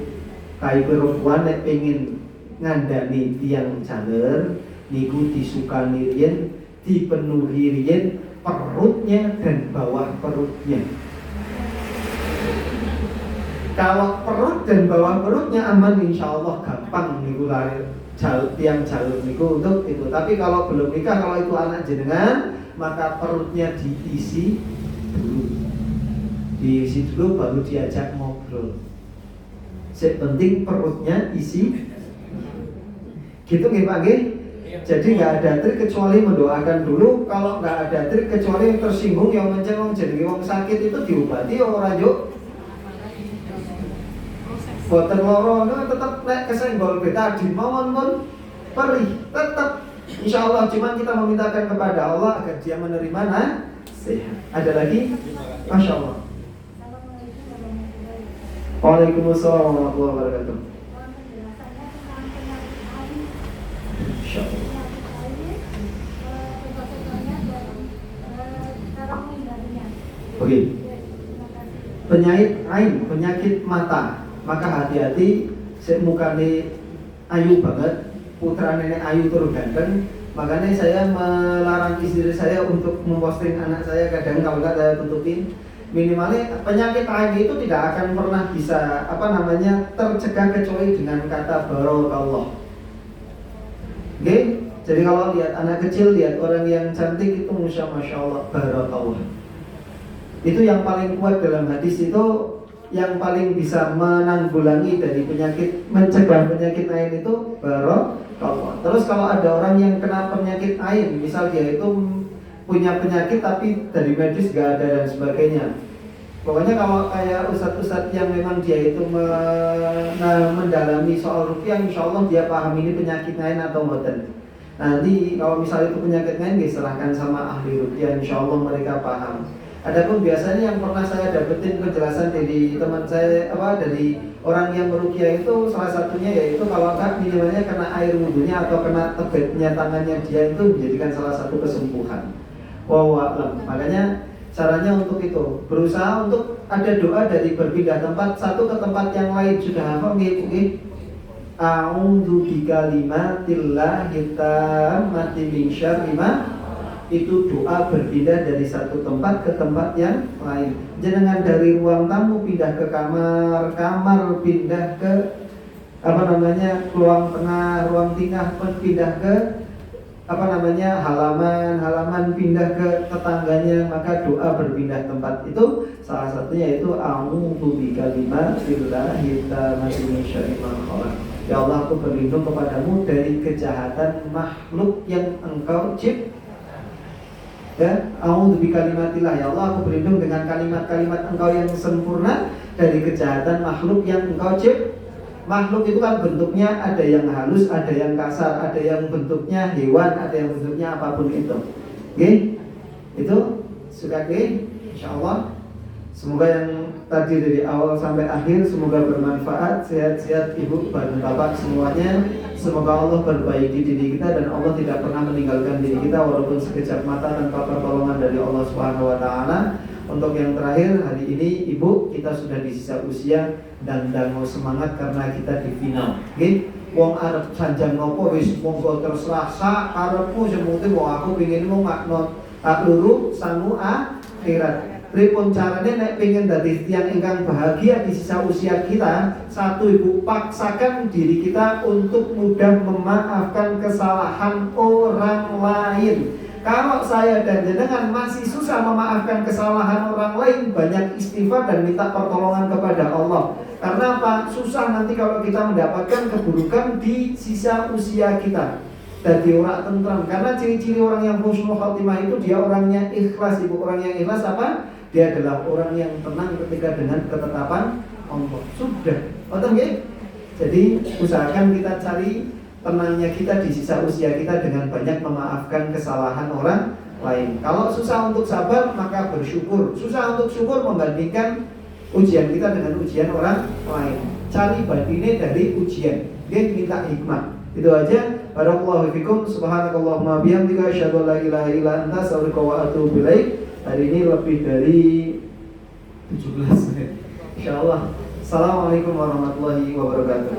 kae perempuan nek pengin ngandani tiang jaler niku disukani riyen, dipenuhi riyen perutnya dan bawah perutnya. Kalau perut dan bawah perutnya aman, insya Allah gampang niku lari tiang jalur niku untuk itu. Tapi kalau belum nikah, kalau itu anak jenengan, maka perutnya diisi dulu, baru diajak ngobrol. Penting perutnya isi. Gitu nggih Pak nggih? Jadi nggak ada trik kecuali mendoakan dulu. Kalau nggak ada trik kecuali yang tersinggung, yang mencengong jadi wong sakit itu diobati orang yuk. Boten loro itu tetap nek kesenggol betadi mawon pun perih tetap insyaallah. Cuman kita memintakan kepada Allah agar dia menerima nasihat. Ada lagi? Masya Allah. Waalaikumsalam warahmatullahi wabarakatuh. Oke. Penyakit mata. Maka hati-hati, mukane ayu banget, putra nenek ayu turun ganteng. Makanya saya melarang istri saya untuk memposting anak saya. Kadang kalau nggak saya tutupin. Minimalnya penyakit ain itu tidak akan pernah bisa tercegah kecuali dengan kata barokallah. Oke? Jadi kalau lihat anak kecil, lihat orang yang cantik itu masya Allah barokallah. Itu yang paling kuat dalam hadis itu. Yang paling bisa menanggulangi dari penyakit, mencegah penyakit ain itu barokallah. Terus kalau ada orang yang kena penyakit ain, misal dia itu punya penyakit tapi dari medis gak ada dan sebagainya. Pokoknya kalau kayak ustadz-ustadz yang memang dia itu mendalami soal ruqyah, insya Allah dia paham ini penyakit ain atau mboten. Nanti kalau misalnya itu penyakit ain, diserahkan sama ahli ruqyah, insya Allah mereka paham. Adapun biasanya yang pernah saya dapetin penjelasan dari teman saya dari orang yang meruqyah itu salah satunya yaitu kalau kan minimalnya kena air wudhunya atau kena tebetnya tangannya dia itu menjadikan salah satu kesembuhan. Wallahu makanya caranya untuk itu berusaha untuk ada doa dari berpindah tempat satu ke tempat yang lain. Sudah hafal nggih? A'udzu bikalimatillahi tammati min syarri ma, itu doa berpindah dari satu tempat ke tempat yang lain. Jangan dari ruang tamu pindah ke kamar, kamar pindah ke ruang tengah, ruang tengah pindah ke halaman pindah ke tetangganya, maka doa berpindah tempat itu salah satunya itu a'udzu bikalimatillahi tammati min syarri ma khalaq. Ya Allah, aku berlindung kepadamu dari kejahatan makhluk yang Engkau ciptakan. Ya, a'udzu bikalimatillah, ya Allah, aku berlindung dengan kalimat-kalimat Engkau yang sempurna dari kejahatan makhluk yang Engkau ciptakan. Makhluk itu kan bentuknya ada yang halus, ada yang kasar, ada yang bentuknya hewan, ada yang bentuknya apapun itu. Oke? Itu sudah oke? Insyaallah. Semoga yang tadi dari awal sampai akhir semoga bermanfaat. Sehat-sehat Ibu dan Bapak semuanya. Semoga Allah perbaiki diri kita dan Allah tidak pernah meninggalkan diri kita walaupun sekejap mata tanpa pertolongan dari Allah Subhanahu wa taala. Untuk yang terakhir hari ini Ibu, kita sudah di sisa usia dan mau semangat karena kita di final. Nggih. Wong arep sanjang nopo wis monggo terserah sak karepmu, sing penting wong aku pengin mung makna luru sangu akhirat. Pripun carane nek pengen dadi tiyang ingkang bahagia di sisa usia kita? Satu, Ibu, paksakan diri kita untuk mudah memaafkan kesalahan orang lain. Kalau saya dan jenengan masih susah memaafkan kesalahan orang lain, banyak istighfar dan minta pertolongan kepada Allah. Karena apa? Susah nanti kalau kita mendapatkan keburukan di sisa usia kita. Jadi orang tentram. Karena ciri-ciri orang yang husnul khotimah itu dia orangnya ikhlas. Ibu, orang yang ikhlas apa? Dia adalah orang yang tenang ketika dengan ketetapan Allah. Sudah, betul nggih? Jadi usahakan kita cari tenangnya kita di sisa usia kita dengan banyak memaafkan kesalahan orang lain. Kalau susah untuk sabar, maka bersyukur. Susah untuk syukur membandingkan ujian kita dengan ujian orang lain. Cari batine dari ujian. Dia minta hikmah. Itu aja. Barakallahu fikum. Subhanakallahumma bihamdika asyhadu an la ilaha illa anta astaghfiruka wa atubu ilaik. Hari ini lebih dari 17 menit. Insyaallah. Assalamualaikum warahmatullahi wabarakatuh.